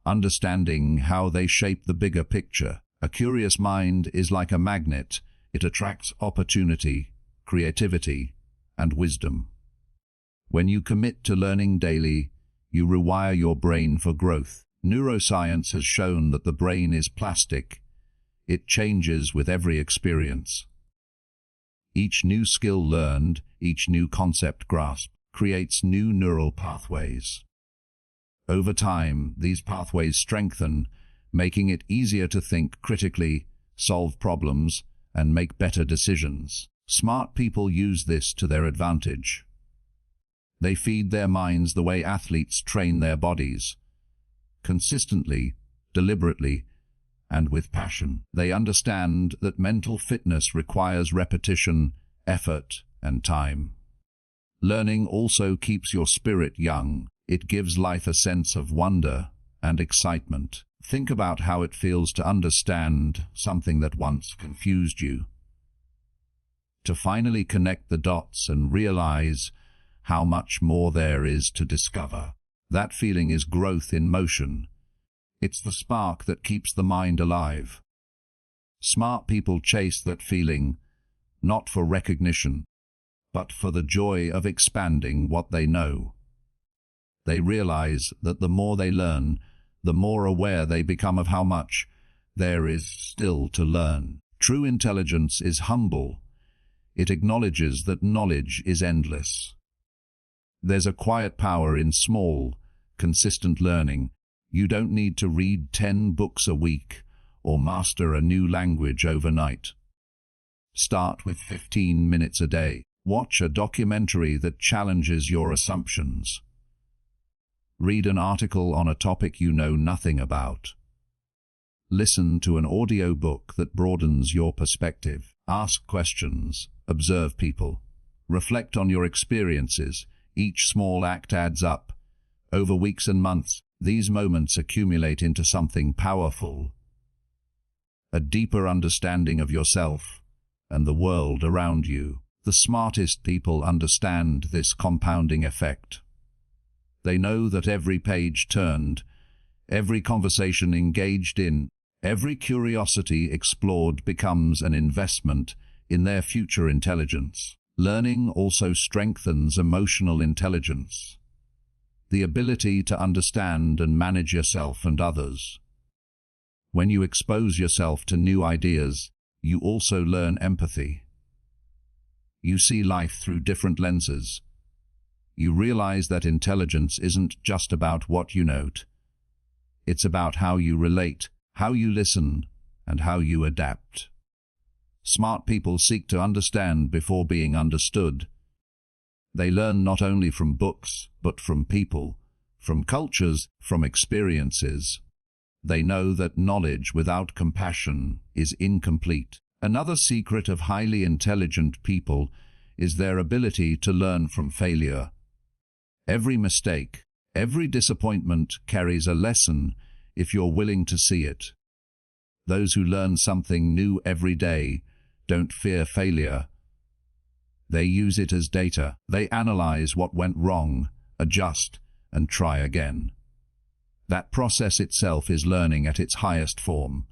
understanding how they shape the bigger picture. A curious mind is like a magnet. It attracts opportunity, creativity, and wisdom. When you commit to learning daily, you rewire your brain for growth. Neuroscience has shown that the brain is plastic. It changes with every experience. Each new skill learned, each new concept grasped, creates new neural pathways. Over time, these pathways strengthen, making it easier to think critically, solve problems, and make better decisions. Smart people use this to their advantage. They feed their minds the way athletes train their bodies. Consistently, deliberately, and with passion. They understand that mental fitness requires repetition, effort, and time. Learning also keeps your spirit young. It gives life a sense of wonder and excitement. Think about how it feels to understand something that once confused you. To finally connect the dots and realize how much more there is to discover. That feeling is growth in motion. It's the spark that keeps the mind alive. Smart people chase that feeling, not for recognition, but for the joy of expanding what they know. They realize that the more they learn, the more aware they become of how much there is still to learn. True intelligence is humble. It acknowledges that knowledge is endless. There's a quiet power in small, consistent learning. You don't need to read 10 books a week or master a new language overnight. Start with 15 minutes a day. Watch a documentary that challenges your assumptions. Read an article on a topic you know nothing about. Listen to an audiobook that broadens your perspective. Ask questions. Observe people. Reflect on your experiences. Each small act adds up. Over weeks and months, these moments accumulate into something powerful. A deeper understanding of yourself and the world around you. The smartest people understand this compounding effect. They know that every page turned, every conversation engaged in, every curiosity explored becomes an investment in their future intelligence. Learning also strengthens emotional intelligence, the ability to understand and manage yourself and others. When you expose yourself to new ideas, you also learn empathy. You see life through different lenses. You realize that intelligence isn't just about what you note. It's about how you relate, how you listen, and how you adapt. Smart people seek to understand before being understood. They learn not only from books, but from people, from cultures, from experiences. They know that knowledge without compassion is incomplete. Another secret of highly intelligent people is their ability to learn from failure. Every mistake, every disappointment carries a lesson if you're willing to see it. Those who learn something new every day don't fear failure. They use it as data. They analyze what went wrong, adjust, and try again. That process itself is learning at its highest form.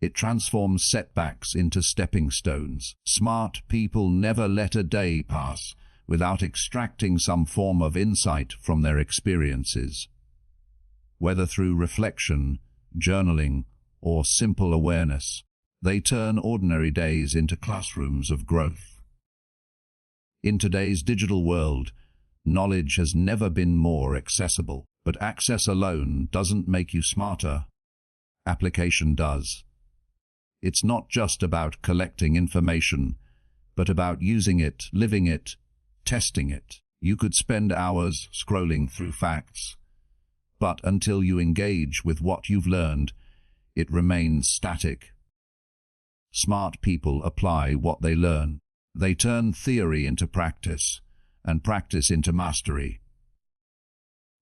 It transforms setbacks into stepping stones. Smart people never let a day pass without extracting some form of insight from their experiences. Whether through reflection, journaling, or simple awareness, they turn ordinary days into classrooms of growth. In today's digital world, knowledge has never been more accessible, but access alone doesn't make you smarter. Application does. It's not just about collecting information, but about using it, living it, testing it. You could spend hours scrolling through facts, but until you engage with what you've learned, it remains static. Smart people apply what they learn. They turn theory into practice, and practice into mastery.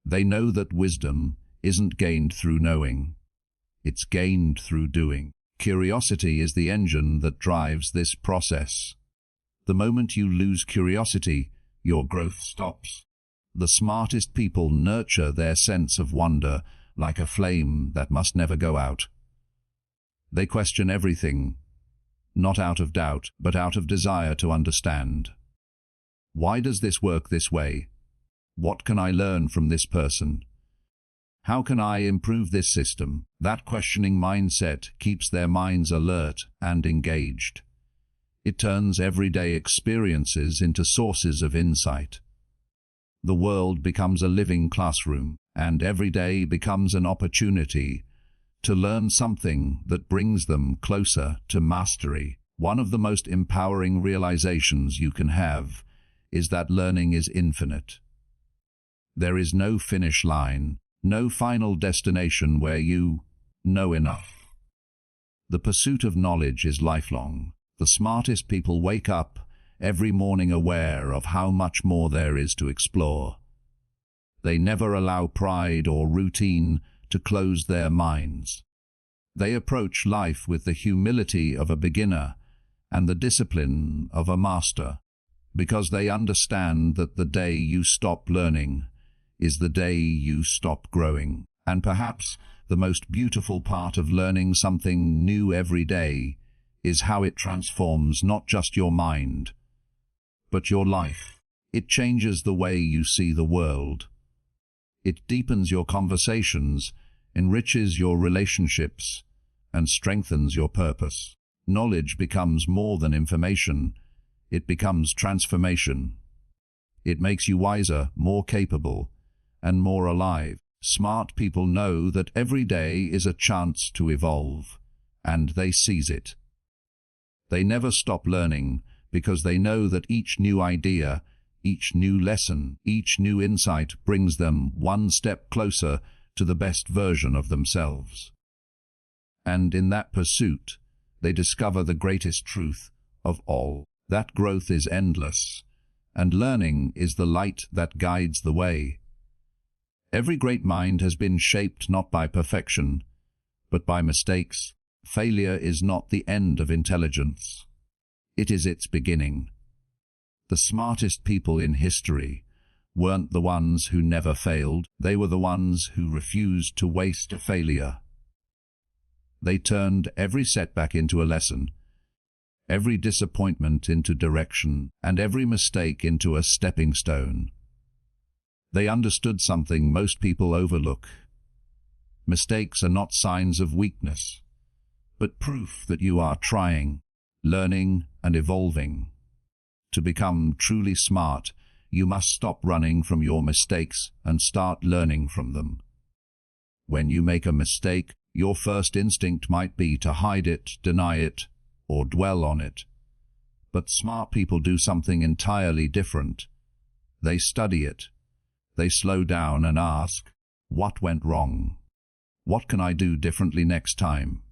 They know that wisdom isn't gained through knowing. It's gained through doing. Curiosity is the engine that drives this process. The moment you lose curiosity, your growth stops. The smartest people nurture their sense of wonder like a flame that must never go out. They question everything, not out of doubt, but out of desire to understand. Why does this work this way? What can I learn from this person? How can I improve this system? That questioning mindset keeps their minds alert and engaged. It turns everyday experiences into sources of insight. The world becomes a living classroom, and every day becomes an opportunity to learn something that brings them closer to mastery. One of the most empowering realizations you can have is that learning is infinite. There is no finish line, no final destination where you know enough. The pursuit of knowledge is lifelong. The smartest people wake up every morning aware of how much more there is to explore. They never allow pride or routine to close their minds. They approach life with the humility of a beginner and the discipline of a master, because they understand that the day you stop learning is the day you stop growing. And perhaps the most beautiful part of learning something new every day is how it transforms not just your mind, but your life. It changes the way you see the world. It deepens your conversations, enriches your relationships, and strengthens your purpose. Knowledge becomes more than information. It becomes transformation. It makes you wiser, more capable, and more alive. Smart people know that every day is a chance to evolve, and they seize it. They never stop learning because they know that each new idea, each new lesson, each new insight brings them one step closer to the best version of themselves. And in that pursuit, they discover the greatest truth of all, that growth is endless, and learning is the light that guides the way. Every great mind has been shaped not by perfection, but by mistakes. Failure is not the end of intelligence. It is its beginning. The smartest people in history weren't the ones who never failed. They were the ones who refused to waste a failure. They turned every setback into a lesson, every disappointment into direction, and every mistake into a stepping stone. They understood something most people overlook. Mistakes are not signs of weakness, but proof that you are trying, learning, and evolving. To become truly smart, you must stop running from your mistakes and start learning from them. When you make a mistake, your first instinct might be to hide it, deny it, or dwell on it. But smart people do something entirely different. They study it. They slow down and ask, what went wrong? What can I do differently next time?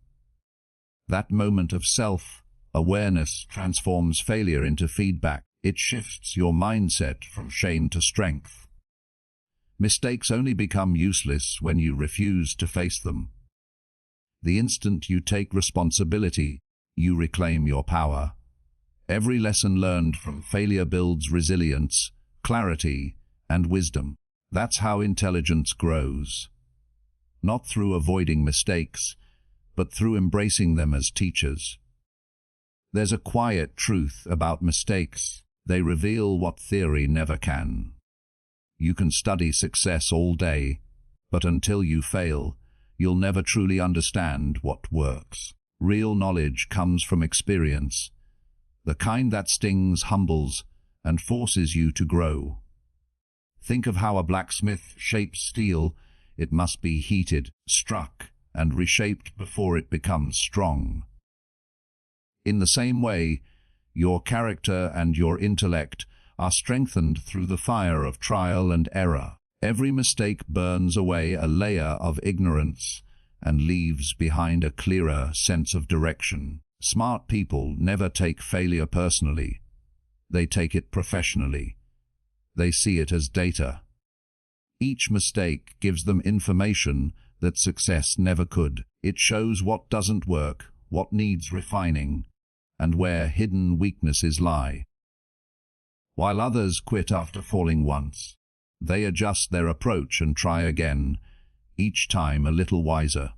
That moment of self-awareness transforms failure into feedback. It shifts your mindset from shame to strength. Mistakes only become useless when you refuse to face them. The instant you take responsibility, you reclaim your power. Every lesson learned from failure builds resilience, clarity, and wisdom. That's how intelligence grows. Not through avoiding mistakes, but through embracing them as teachers. There's a quiet truth about mistakes. They reveal what theory never can. You can study success all day, but until you fail, you'll never truly understand what works. Real knowledge comes from experience, the kind that stings, humbles, and forces you to grow. Think of how a blacksmith shapes steel. It must be heated, struck, and reshaped before it becomes strong. In the same way, your character and your intellect are strengthened through the fire of trial and error. Every mistake burns away a layer of ignorance and leaves behind a clearer sense of direction. Smart people never take failure personally. They take it professionally. They see it as data. Each mistake gives them information that success never could. It shows what doesn't work, what needs refining, and where hidden weaknesses lie. While others quit after falling once, they adjust their approach and try again, each time a little wiser.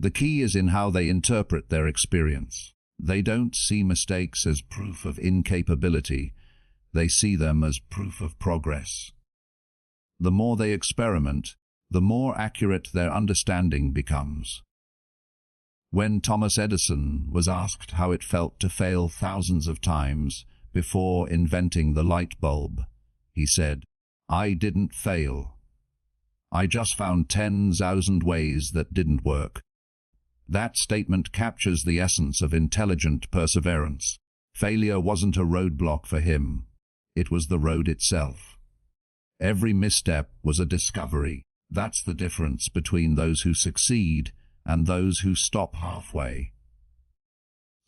The key is in how they interpret their experience. They don't see mistakes as proof of incapability. They see them as proof of progress. The more they experiment, the more accurate their understanding becomes. When Thomas Edison was asked how it felt to fail thousands of times before inventing the light bulb, he said, "I didn't fail. I just found 10,000 ways that didn't work." That statement captures the essence of intelligent perseverance. Failure wasn't a roadblock for him. It was the road itself. Every misstep was a discovery. That's the difference between those who succeed and those who stop halfway.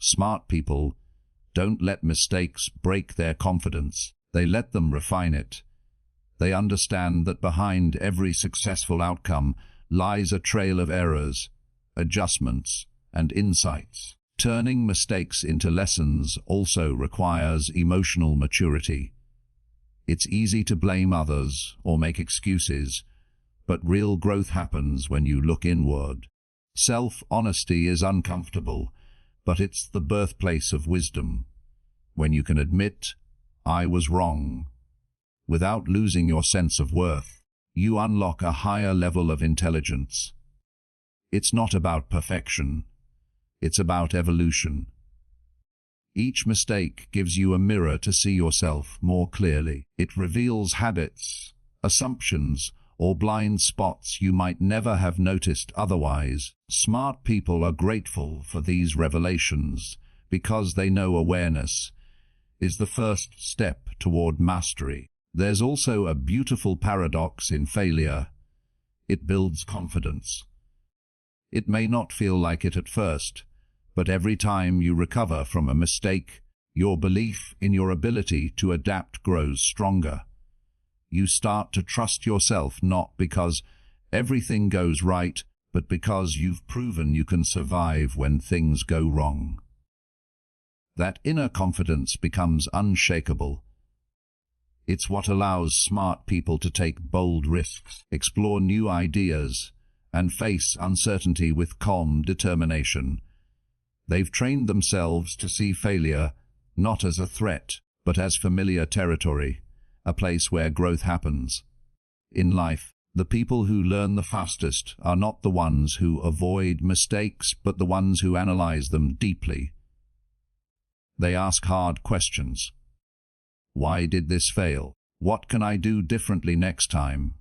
Smart people don't let mistakes break their confidence. They let them refine it. They understand that behind every successful outcome lies a trail of errors, adjustments, and insights. Turning mistakes into lessons also requires emotional maturity. It's easy to blame others or make excuses, but real growth happens when you look inward. Self-honesty is uncomfortable, but it's the birthplace of wisdom. When you can admit, "I was wrong," without losing your sense of worth, you unlock a higher level of intelligence. It's not about perfection. It's about evolution. Each mistake gives you a mirror to see yourself more clearly. It reveals habits, assumptions, or blind spots you might never have noticed otherwise. Smart people are grateful for these revelations because they know awareness is the first step toward mastery. There's also a beautiful paradox in failure. It builds confidence. It may not feel like it at first, but every time you recover from a mistake, your belief in your ability to adapt grows stronger. You start to trust yourself not because everything goes right, but because you've proven you can survive when things go wrong. That inner confidence becomes unshakable. It's what allows smart people to take bold risks, explore new ideas, and face uncertainty with calm determination. They've trained themselves to see failure not as a threat, but as familiar territory, a place where growth happens. In life, the people who learn the fastest are not the ones who avoid mistakes, but the ones who analyze them deeply. They ask hard questions. Why did this fail? What can I do differently next time?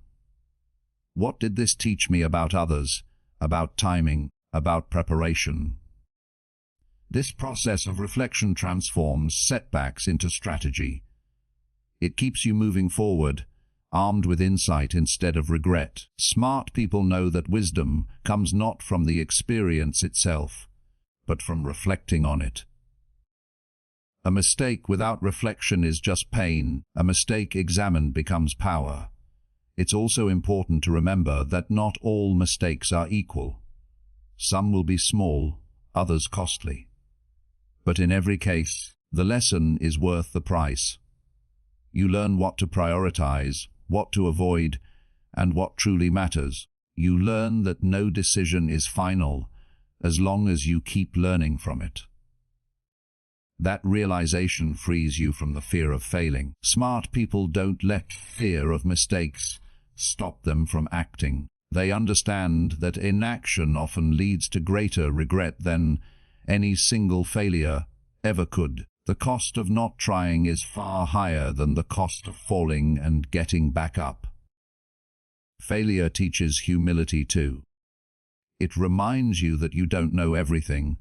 What did this teach me about others, about timing, about preparation? This process of reflection transforms setbacks into strategy. It keeps you moving forward, armed with insight instead of regret. Smart people know that wisdom comes not from the experience itself, but from reflecting on it. A mistake without reflection is just pain. A mistake examined becomes power. It's also important to remember that not all mistakes are equal. Some will be small, others costly. But in every case, the lesson is worth the price. You learn what to prioritize, what to avoid, and what truly matters. You learn that no decision is final as long as you keep learning from it. That realization frees you from the fear of failing. Smart people don't let fear of mistakes stop them from acting. They understand that inaction often leads to greater regret than any single failure ever could. The cost of not trying is far higher than the cost of falling and getting back up. Failure teaches humility too. It reminds you that you don't know everything,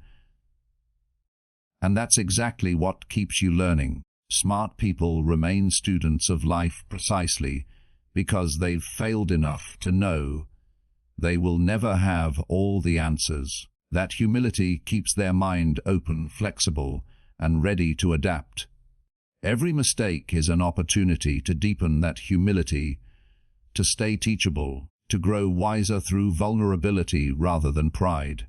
and that's exactly what keeps you learning. Smart people remain students of life precisely because they've failed enough to know they will never have all the answers. That humility keeps their mind open, flexible, and ready to adapt. Every mistake is an opportunity to deepen that humility, to stay teachable, to grow wiser through vulnerability rather than pride.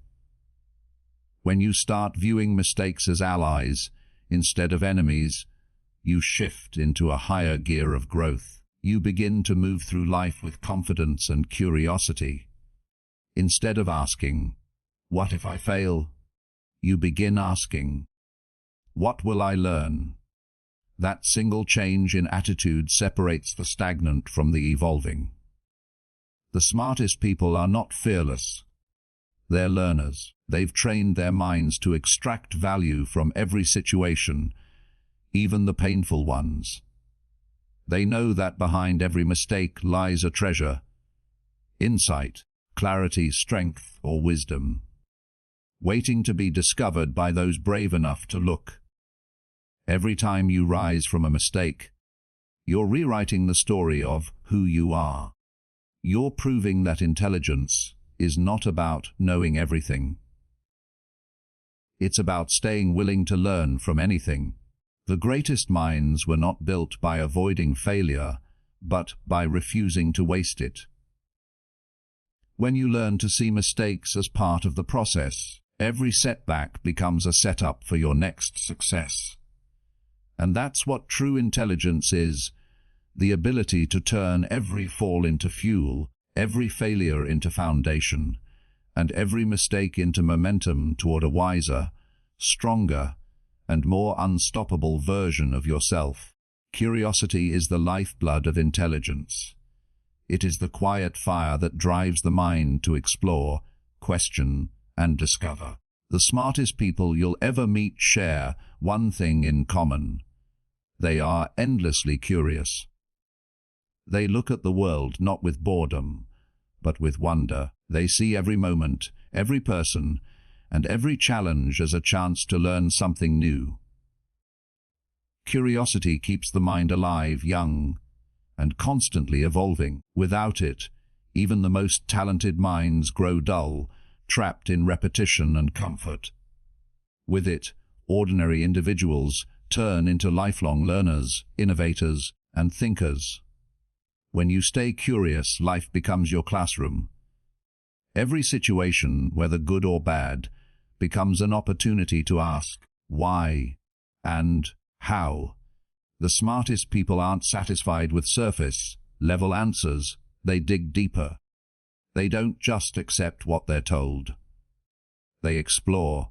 When you start viewing mistakes as allies instead of enemies, you shift into a higher gear of growth. You begin to move through life with confidence and curiosity. Instead of asking, "What if I fail?" you begin asking, "What will I learn?" That single change in attitude separates the stagnant from the evolving. The smartest people are not fearless. They're learners. They've trained their minds to extract value from every situation, even the painful ones. They know that behind every mistake lies a treasure, insight, clarity, strength, or wisdom, waiting to be discovered by those brave enough to look. Every time you rise from a mistake, you're rewriting the story of who you are. You're proving that intelligence is not about knowing everything. It's about staying willing to learn from anything. The greatest minds were not built by avoiding failure, but by refusing to waste it. When you learn to see mistakes as part of the process, every setback becomes a setup for your next success. And that's what true intelligence is, the ability to turn every fall into fuel, every failure into foundation, and every mistake into momentum toward a wiser, stronger, and more unstoppable version of yourself. Curiosity is the lifeblood of intelligence. It is the quiet fire that drives the mind to explore, question, and discover. The smartest people you'll ever meet share one thing in common. They are endlessly curious. They look at the world not with boredom, but with wonder. They see every moment, every person, and every challenge as a chance to learn something new. Curiosity keeps the mind alive, young, and constantly evolving. Without it, even the most talented minds grow dull, trapped in repetition and comfort. With it, ordinary individuals turn into lifelong learners, innovators, and thinkers. When you stay curious, life becomes your classroom. Every situation, whether good or bad, becomes an opportunity to ask why and how. The smartest people aren't satisfied with surface-level answers. They dig deeper. They don't just accept what they're told. They explore,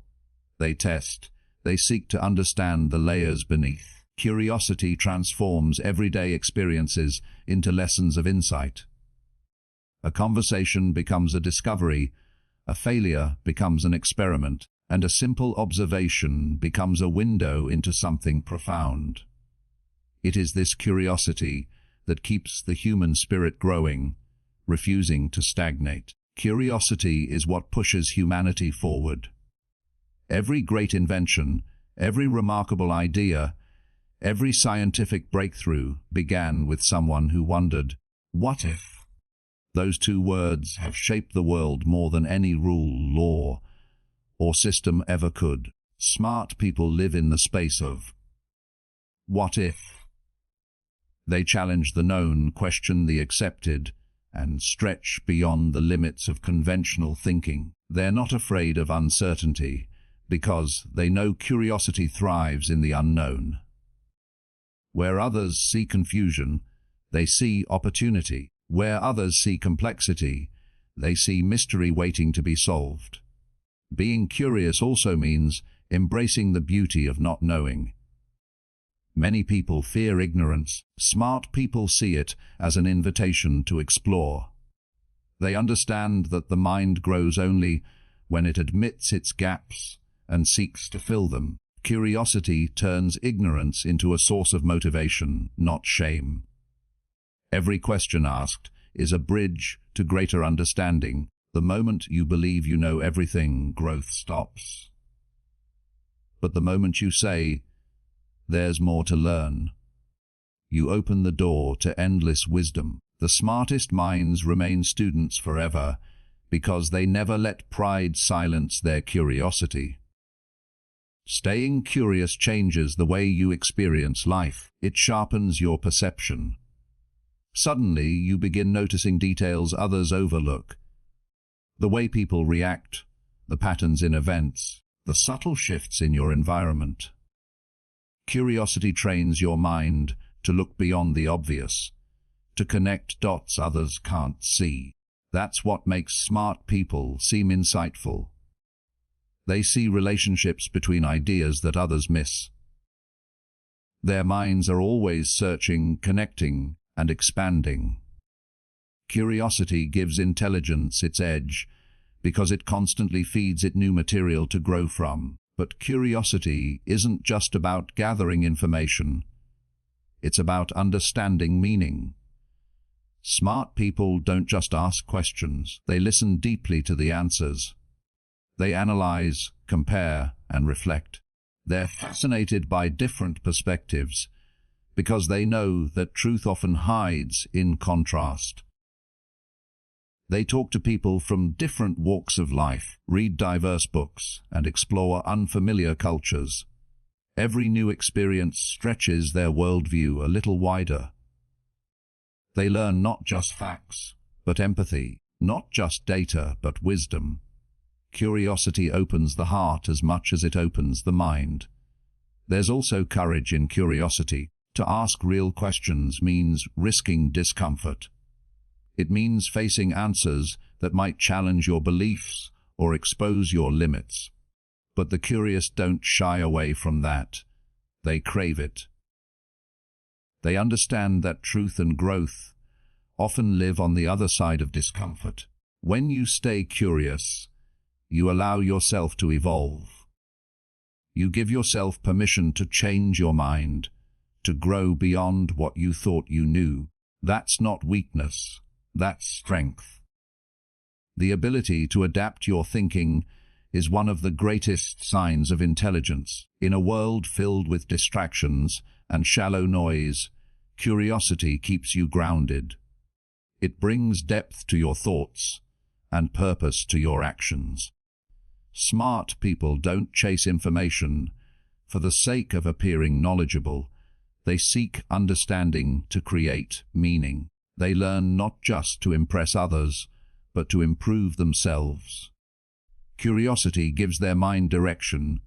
they test, they seek to understand the layers beneath. Curiosity transforms everyday experiences into lessons of insight. A conversation becomes a discovery, a failure becomes an experiment, and a simple observation becomes a window into something profound. It is this curiosity that keeps the human spirit growing, refusing to stagnate. Curiosity is what pushes humanity forward. Every great invention, every remarkable idea, every scientific breakthrough began with someone who wondered, what if? Those two words have shaped the world more than any rule, law, or system ever could. Smart people live in the space of what if. They challenge the known, question the accepted, and stretch beyond the limits of conventional thinking. They're not afraid of uncertainty, because they know curiosity thrives in the unknown. Where others see confusion, they see opportunity. Where others see complexity, they see mystery waiting to be solved. Being curious also means embracing the beauty of not knowing. Many people fear ignorance. Smart people see it as an invitation to explore. They understand that the mind grows only when it admits its gaps and seeks to fill them. Curiosity turns ignorance into a source of motivation, not shame. Every question asked is a bridge to greater understanding. The moment you believe you know everything, growth stops. But the moment you say, there's more to learn, you open the door to endless wisdom. The smartest minds remain students forever because they never let pride silence their curiosity. Staying curious changes the way you experience life. It sharpens your perception. Suddenly, you begin noticing details others overlook. The way people react, the patterns in events, the subtle shifts in your environment. Curiosity trains your mind to look beyond the obvious, to connect dots others can't see. That's what makes smart people seem insightful. They see relationships between ideas that others miss. Their minds are always searching, connecting, and expanding. Curiosity gives intelligence its edge because it constantly feeds it new material to grow from. But curiosity isn't just about gathering information. It's about understanding meaning. Smart people don't just ask questions. They listen deeply to the answers. They analyze, compare, and reflect. They're fascinated by different perspectives because they know that truth often hides in contrast. They talk to people from different walks of life, read diverse books, and explore unfamiliar cultures. Every new experience stretches their worldview a little wider. They learn not just facts, but empathy, not just data, but wisdom. Curiosity opens the heart as much as it opens the mind. There's also courage in curiosity. To ask real questions means risking discomfort. It means facing answers that might challenge your beliefs or expose your limits. But the curious don't shy away from that. They crave it. They understand that truth and growth often live on the other side of discomfort. When you stay curious, You allow yourself to evolve. You give yourself permission to change your mind, to grow beyond what you thought you knew. That's not weakness, that's strength. The ability to adapt your thinking is one of the greatest signs of intelligence. In a world filled with distractions and shallow noise, curiosity keeps you grounded. It brings depth to your thoughts and purpose to your actions. Smart people don't chase information for the sake of appearing knowledgeable. They seek understanding to create meaning. They learn not just to impress others, but to improve themselves. Curiosity gives their mind direction.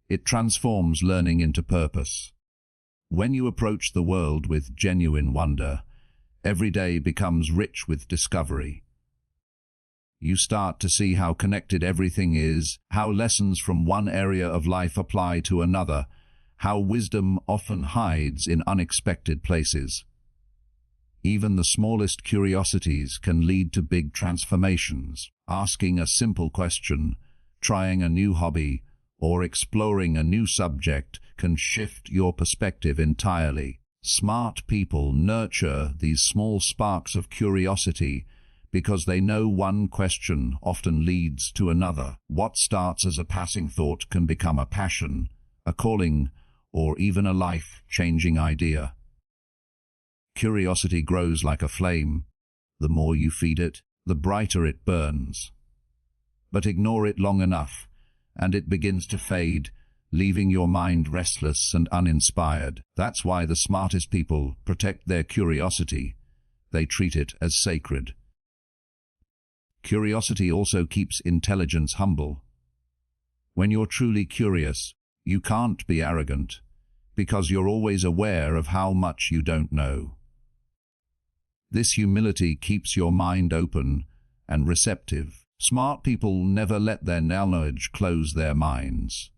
It transforms learning into purpose. When you approach the world with genuine wonder, every day becomes rich with discovery. You start to see how connected everything is, how lessons from one area of life apply to another, how wisdom often hides in unexpected places. Even the smallest curiosities can lead to big transformations. Asking a simple question, trying a new hobby, or exploring a new subject can shift your perspective entirely. Smart people nurture these small sparks of curiosity because they know one question often leads to another. What starts as a passing thought can become a passion, a calling, or even a life-changing idea. Curiosity grows like a flame. The more you feed it, the brighter it burns. But ignore it long enough, and it begins to fade, leaving your mind restless and uninspired. That's why the smartest people protect their curiosity. They treat it as sacred. Curiosity also keeps intelligence humble. When you're truly curious, you can't be arrogant, because you're always aware of how much you don't know. This humility keeps your mind open and receptive. Smart people never let their knowledge close their minds.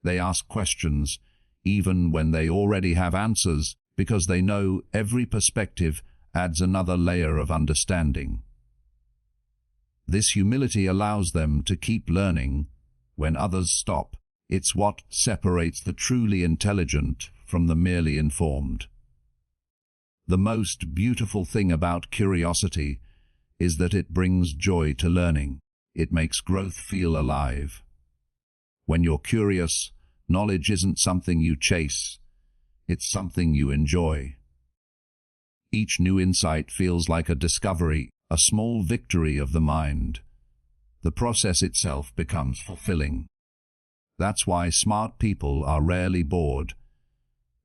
They ask questions, even when they already have answers, because they know every perspective adds another layer of understanding. This humility allows them to keep learning when others stop. It's what separates the truly intelligent from the merely informed. The most beautiful thing about curiosity is that it brings joy to learning. It makes growth feel alive. When you're curious, knowledge isn't something you chase, it's something you enjoy. Each new insight feels like a discovery, a small victory of the mind. The process itself becomes fulfilling. That's why smart people are rarely bored.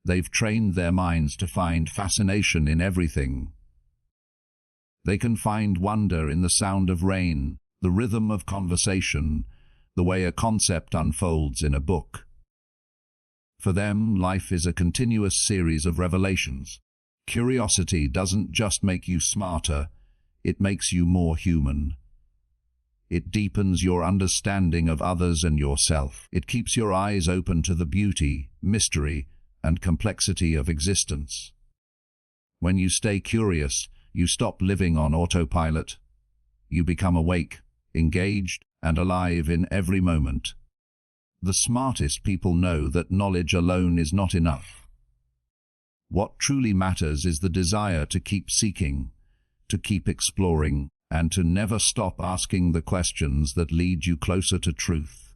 They've trained their minds to find fascination in everything. They can find wonder in the sound of rain, the rhythm of conversation, the way a concept unfolds in a book. For them, life is a continuous series of revelations. Curiosity doesn't just make you smarter, it makes you more human. It deepens your understanding of others and yourself. It keeps your eyes open to the beauty, mystery, and complexity of existence. When you stay curious, you stop living on autopilot. You become awake, engaged, and alive in every moment. The smartest people know that knowledge alone is not enough. What truly matters is the desire to keep seeking, to keep exploring, and to never stop asking the questions that lead you closer to truth.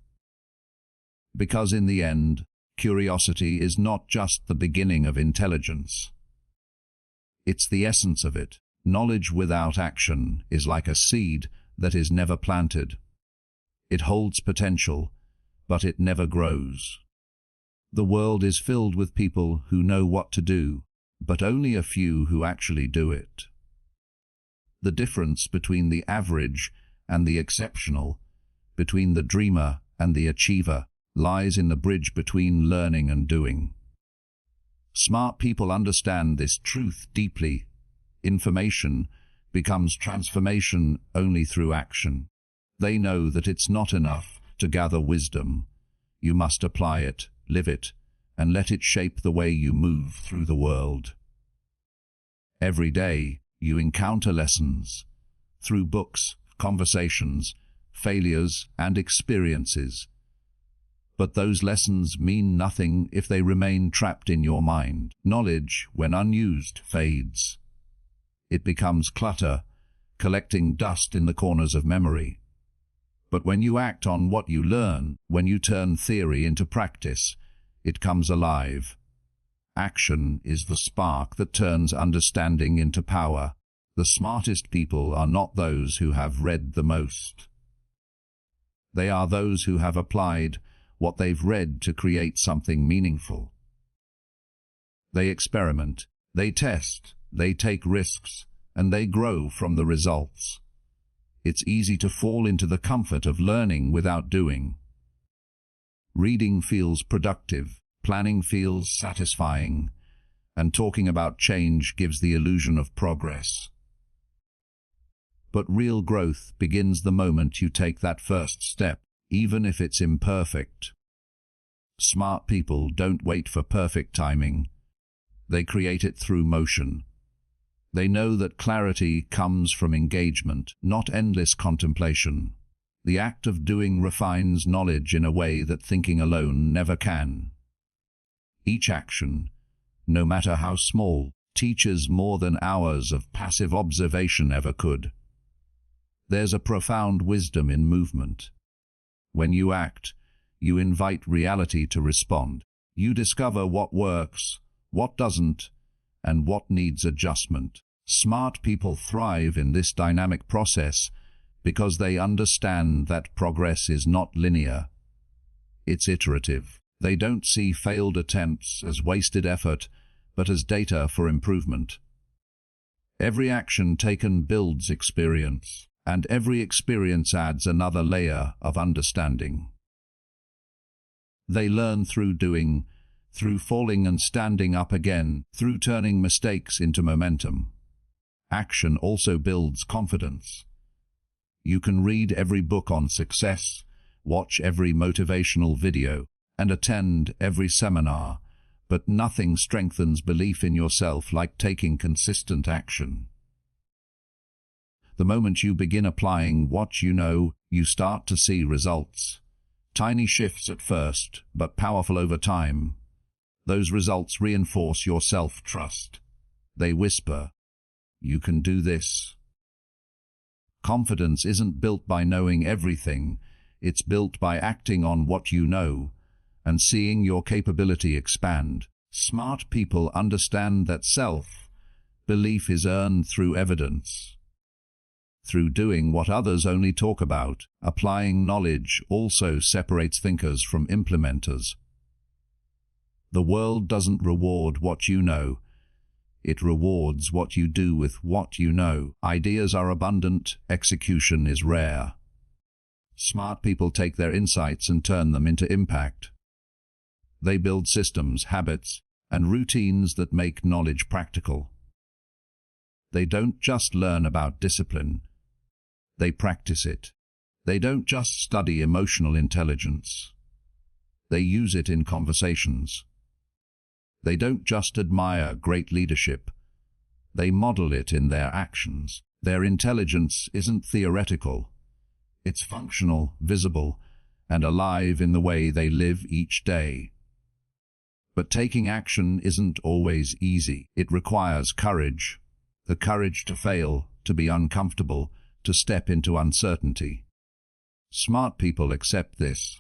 Because in the end, curiosity is not just the beginning of intelligence. It's the essence of it. Knowledge without action is like a seed that is never planted. It holds potential, but it never grows. The world is filled with people who know what to do, but only a few who actually do it. The difference between the average and the exceptional, between the dreamer and the achiever, lies in the bridge between learning and doing. Smart people understand this truth deeply. Information becomes transformation only through action. They know that it's not enough to gather wisdom. You must apply it, live it, and let it shape the way you move through the world. Every day, you encounter lessons through books, conversations, failures, and experiences. But those lessons mean nothing if they remain trapped in your mind. Knowledge, when unused, fades. It becomes clutter, collecting dust in the corners of memory. But when you act on what you learn, when you turn theory into practice, it comes alive. Action is the spark that turns understanding into power. The smartest people are not those who have read the most. They are those who have applied what they've read to create something meaningful. They experiment, they test, they take risks, and they grow from the results. It's easy to fall into the comfort of learning without doing. Reading feels productive, planning feels satisfying, and talking about change gives the illusion of progress. But real growth begins the moment you take that first step, even if it's imperfect. Smart people don't wait for perfect timing. They create it through motion. They know that clarity comes from engagement, not endless contemplation. The act of doing refines knowledge in a way that thinking alone never can. Each action, no matter how small, teaches more than hours of passive observation ever could. There's a profound wisdom in movement. When you act, you invite reality to respond. You discover what works, what doesn't, and what needs adjustment. Smart people thrive in this dynamic process because they understand that progress is not linear. It's iterative. They don't see failed attempts as wasted effort, but as data for improvement. Every action taken builds experience, and every experience adds another layer of understanding. They learn through doing, through falling and standing up again, through turning mistakes into momentum. Action also builds confidence. You can read every book on success, watch every motivational video, and attend every seminar, but nothing strengthens belief in yourself like taking consistent action. The moment you begin applying what you know, you start to see results. Tiny shifts at first, but powerful over time. Those results reinforce your self-trust. They whisper, "You can do this." Confidence isn't built by knowing everything. It's built by acting on what you know and seeing your capability expand. Smart people understand that self-belief is earned through evidence. Through doing what others only talk about. Applying knowledge also separates thinkers from implementers. The world doesn't reward what you know. It rewards what you do with what you know. Ideas are abundant, execution is rare. Smart people take their insights and turn them into impact. They build systems, habits, and routines that make knowledge practical. They don't just learn about discipline. They practice it. They don't just study emotional intelligence. They use it in conversations. They don't just admire great leadership. They model it in their actions. Their intelligence isn't theoretical. It's functional, visible, and alive in the way they live each day. But taking action isn't always easy. It requires courage. The courage to fail, to be uncomfortable, to step into uncertainty. Smart people accept this.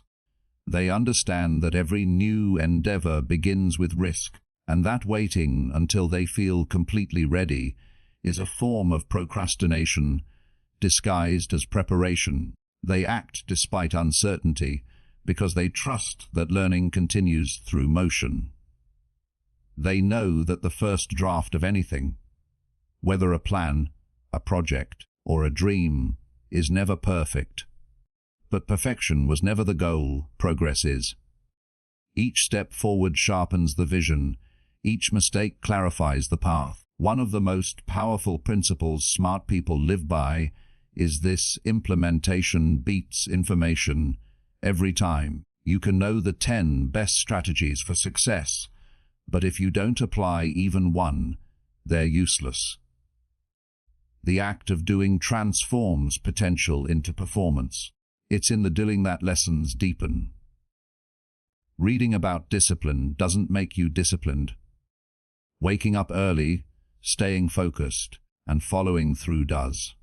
They understand that every new endeavor begins with risk, and that waiting until they feel completely ready is a form of procrastination disguised as preparation. They act despite uncertainty because they trust that learning continues through motion. They know that the first draft of anything, whether a plan, a project, or a dream, is never perfect. But perfection was never the goal, progress is. Each step forward sharpens the vision, each mistake clarifies the path. One of the most powerful principles smart people live by is this: implementation beats information every time. You can know the 10 best strategies for success, but if you don't apply even one, they're useless. The act of doing transforms potential into performance. It's in the doing that lessons deepen. Reading about discipline doesn't make you disciplined. Waking up early, staying focused, and following through does.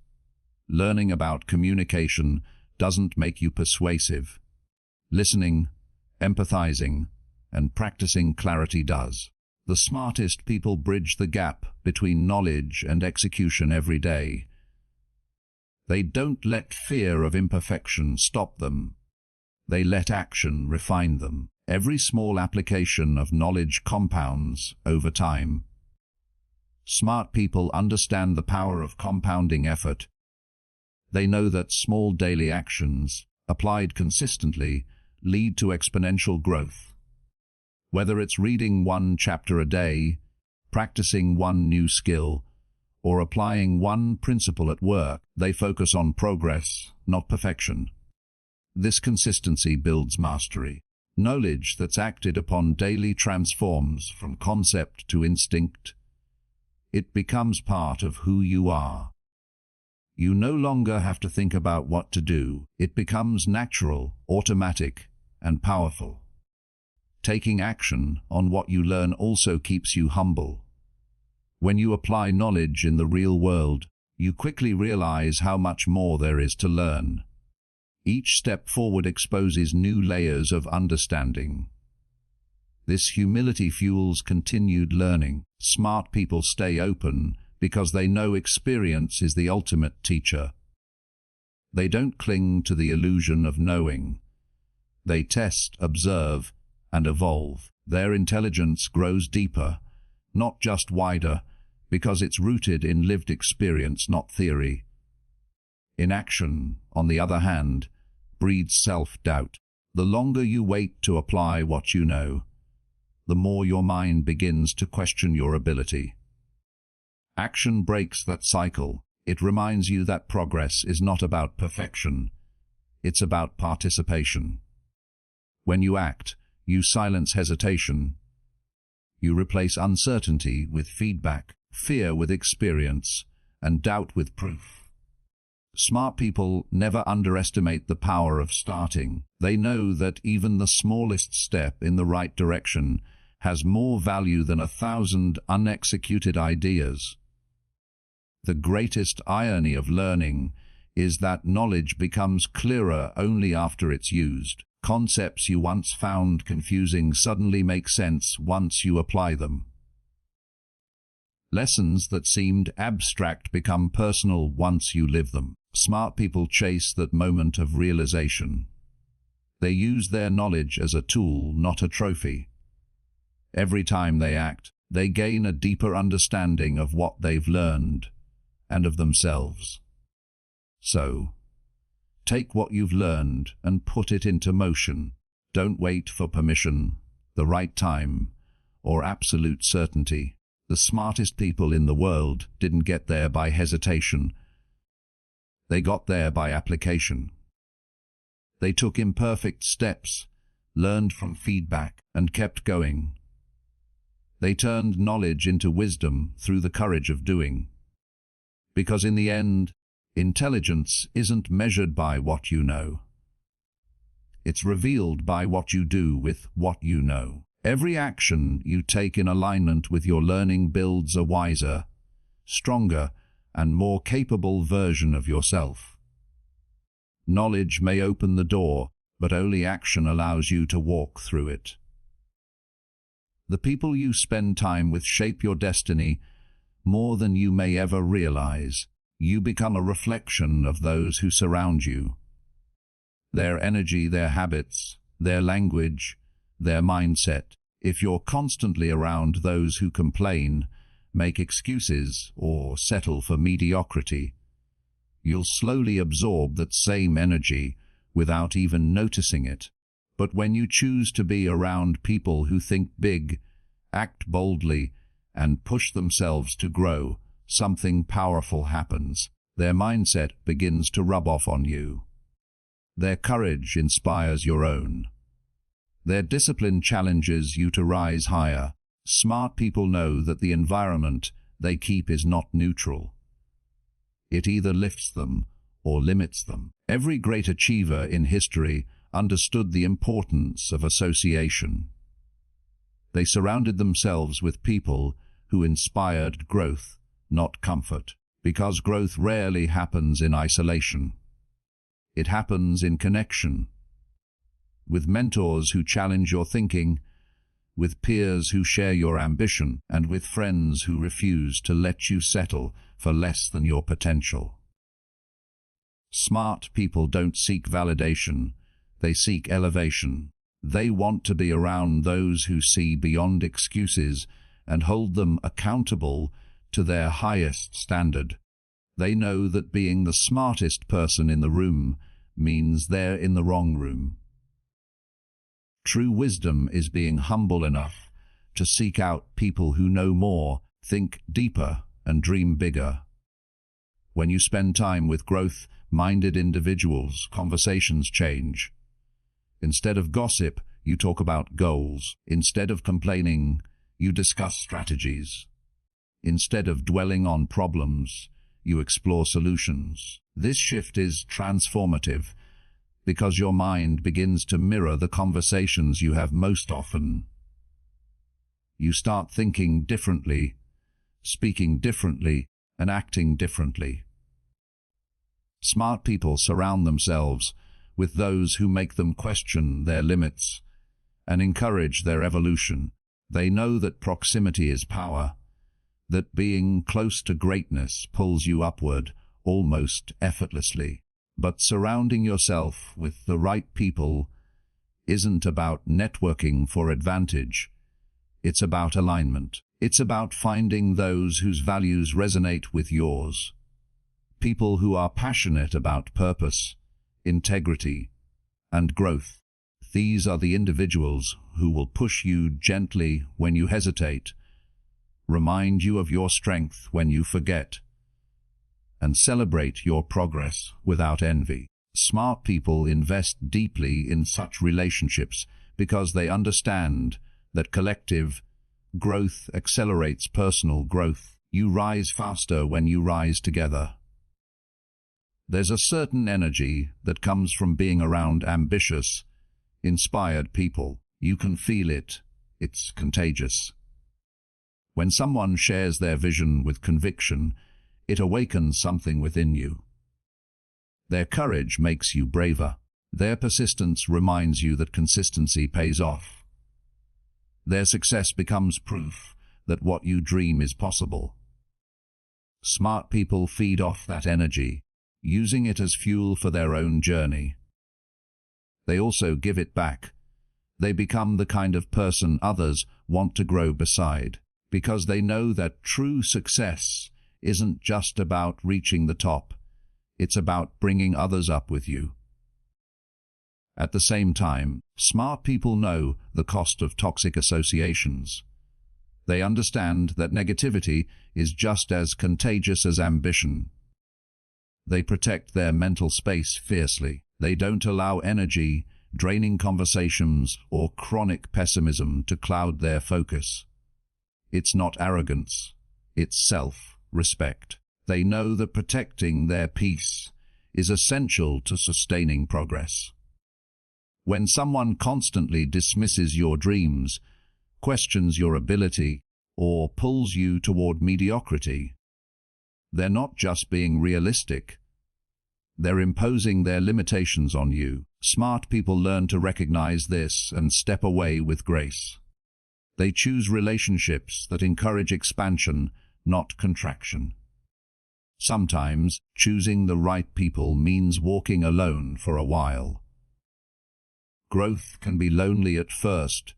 Learning about communication doesn't make you persuasive. Listening, empathizing, and practicing clarity does. The smartest people bridge the gap between knowledge and execution every day. They don't let fear of imperfection stop them. They let action refine them. Every small application of knowledge compounds over time. Smart people understand the power of compounding effort. They know that small daily actions, applied consistently, lead to exponential growth. Whether it's reading one chapter a day, practicing one new skill, or applying one principle at work, they focus on progress, not perfection. This consistency builds mastery. Knowledge that's acted upon daily transforms from concept to instinct. It becomes part of who you are. You no longer have to think about what to do. It becomes natural, automatic, and powerful. Taking action on what you learn also keeps you humble. When you apply knowledge in the real world, you quickly realize how much more there is to learn. Each step forward exposes new layers of understanding. This humility fuels continued learning. Smart people stay open because they know experience is the ultimate teacher. They don't cling to the illusion of knowing. They test, observe, and evolve. Their intelligence grows deeper, not just wider, because it's rooted in lived experience, not theory. Inaction, on the other hand, breeds self-doubt. The longer you wait to apply what you know, the more your mind begins to question your ability. Action breaks that cycle. It reminds you that progress is not about perfection. It's about participation. When you act, you silence hesitation. You replace uncertainty with feedback, fear with experience, and doubt with proof. Smart people never underestimate the power of starting. They know that even the smallest step in the right direction has more value than 1,000 unexecuted ideas. The greatest irony of learning is that knowledge becomes clearer only after it's used. Concepts you once found confusing suddenly make sense once you apply them. Lessons that seemed abstract become personal once you live them. Smart people chase that moment of realization. They use their knowledge as a tool, not a trophy. Every time they act, they gain a deeper understanding of what they've learned and of themselves. So, take what you've learned and put it into motion. Don't wait for permission, the right time, or absolute certainty. The smartest people in the world didn't get there by hesitation. They got there by application. They took imperfect steps, learned from feedback, and kept going. They turned knowledge into wisdom through the courage of doing. Because in the end, intelligence isn't measured by what you know. It's revealed by what you do with what you know. Every action you take in alignment with your learning builds a wiser, stronger, and more capable version of yourself. Knowledge may open the door, but only action allows you to walk through it. The people you spend time with shape your destiny more than you may ever realize. You become a reflection of those who surround you. Their energy, their habits, their language, their mindset. If you're constantly around those who complain, make excuses, or settle for mediocrity, you'll slowly absorb that same energy without even noticing it. But when you choose to be around people who think big, act boldly, and push themselves to grow, something powerful happens. Their mindset begins to rub off on you. Their courage inspires your own. Their discipline challenges you to rise higher. Smart people know that the environment they keep is not neutral. It either lifts them or limits them. Every great achiever in history understood the importance of association. They surrounded themselves with people who inspired growth, not comfort, because growth rarely happens in isolation. It happens in connection, with mentors who challenge your thinking, with peers who share your ambition, and with friends who refuse to let you settle for less than your potential. Smart people don't seek validation, they seek elevation. They want to be around those who see beyond excuses and hold them accountable to their highest standard. They know that being the smartest person in the room means they're in the wrong room. True wisdom is being humble enough to seek out people who know more, think deeper, and dream bigger. When you spend time with growth-minded individuals, conversations change. Instead of gossip, you talk about goals. Instead of complaining, you discuss strategies. Instead of dwelling on problems, you explore solutions. This shift is transformative because your mind begins to mirror the conversations you have most often. You start thinking differently, speaking differently, and acting differently. Smart people surround themselves with those who make them question their limits and encourage their evolution. They know that proximity is power, that being close to greatness pulls you upward almost effortlessly. But surrounding yourself with the right people isn't about networking for advantage. It's about alignment. It's about finding those whose values resonate with yours. People who are passionate about purpose, integrity, and growth. These are the individuals who will push you gently when you hesitate, remind you of your strength when you forget, and celebrate your progress without envy. Smart people invest deeply in such relationships because they understand that collective growth accelerates personal growth. You rise faster when you rise together. There's a certain energy that comes from being around ambitious, inspired people. You can feel it. It's contagious. When someone shares their vision with conviction, it awakens something within you. Their courage makes you braver. Their persistence reminds you that consistency pays off. Their success becomes proof that what you dream is possible. Smart people feed off that energy, using it as fuel for their own journey. They also give it back. They become the kind of person others want to grow beside, because they know that true success isn't just about reaching the top. It's about bringing others up with you. At the same time, smart people know the cost of toxic associations. They understand that negativity is just as contagious as ambition. They protect their mental space fiercely. They don't allow energy, draining conversations, or chronic pessimism to cloud their focus. It's not arrogance, it's self-respect. They know that protecting their peace is essential to sustaining progress. When someone constantly dismisses your dreams, questions your ability, or pulls you toward mediocrity, they're not just being realistic. They're imposing their limitations on you. Smart people learn to recognize this and step away with grace. They choose relationships that encourage expansion, not contraction. Sometimes, choosing the right people means walking alone for a while. Growth can be lonely at first,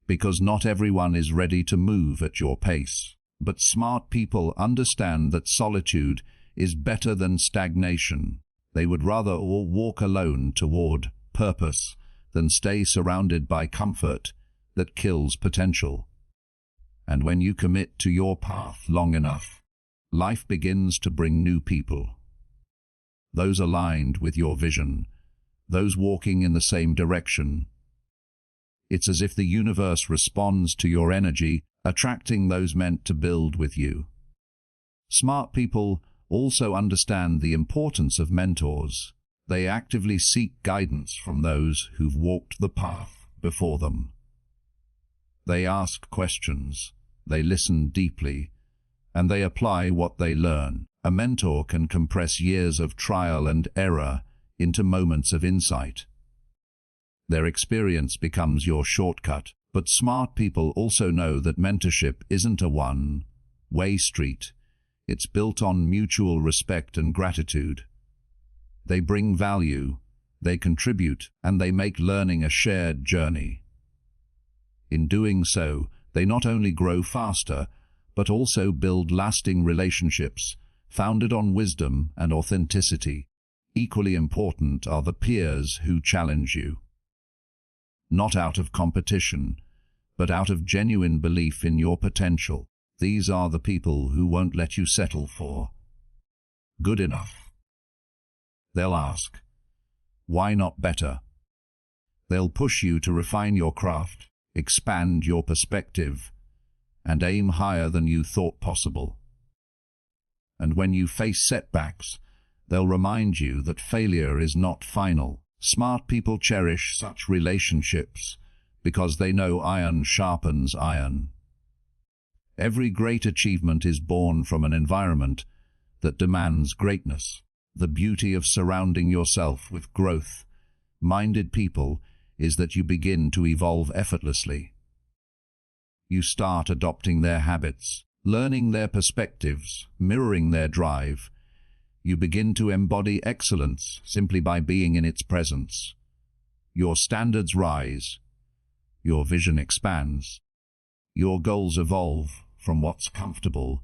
because not everyone is ready to move at your pace. But smart people understand that solitude is better than stagnation. They would rather walk alone toward purpose than stay surrounded by comfort that kills potential. And when you commit to your path long enough, life begins to bring new people. Those aligned with your vision, those walking in the same direction. It's as if the universe responds to your energy, attracting those meant to build with you. Smart people also understand the importance of mentors. They actively seek guidance from those who've walked the path before them. They ask questions, they listen deeply, and they apply what they learn. A mentor can compress years of trial and error into moments of insight. Their experience becomes your shortcut, but smart people also know that mentorship isn't a one-way street. It's built on mutual respect and gratitude. They bring value, they contribute, and they make learning a shared journey. In doing so, they not only grow faster, but also build lasting relationships founded on wisdom and authenticity. Equally important are the peers who challenge you. Not out of competition, but out of genuine belief in your potential. These are the people who won't let you settle for good enough. They'll ask, why not better? They'll push you to refine your craft, expand your perspective, and aim higher than you thought possible. And when you face setbacks, they'll remind you that failure is not final. Smart people cherish such relationships because they know iron sharpens iron. Every great achievement is born from an environment that demands greatness. The beauty of surrounding yourself with growth-minded people is that you begin to evolve effortlessly. You start adopting their habits, learning their perspectives, mirroring their drive. You begin to embody excellence simply by being in its presence. Your standards rise, your vision expands, your goals evolve from what's comfortable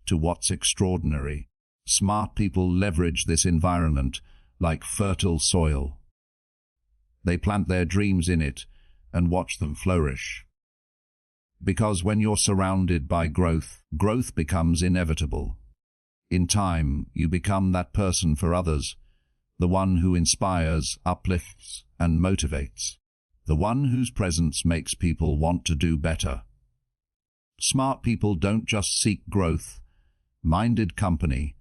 to what's extraordinary. Smart people leverage this environment like fertile soil. They plant their dreams in it and watch them flourish. Because when you're surrounded by growth, growth becomes inevitable. In time, you become that person for others, the one who inspires, uplifts, and motivates, the one whose presence makes people want to do better. Smart people don't just seek growth-minded company.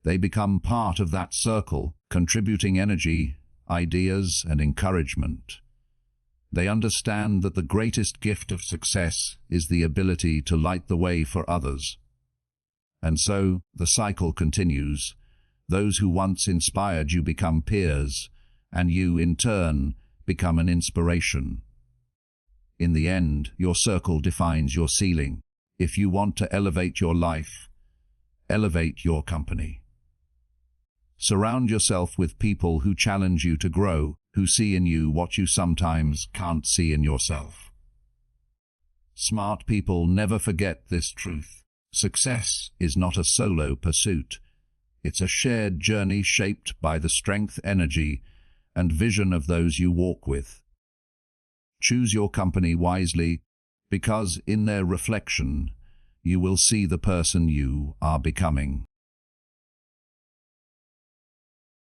They become part of that circle, contributing energy, ideas, and encouragement. They understand that the greatest gift of success is the ability to light the way for others. And so, the cycle continues. Those who once inspired you become peers, and you, in turn, become an inspiration. In the end, your circle defines your ceiling. If you want to elevate your life, elevate your company. Surround yourself with people who challenge you to grow, who see in you what you sometimes can't see in yourself. Smart people never forget this truth. Success is not a solo pursuit. It's a shared journey shaped by the strength, energy, and vision of those you walk with. Choose your company wisely, because in their reflection, you will see the person you are becoming.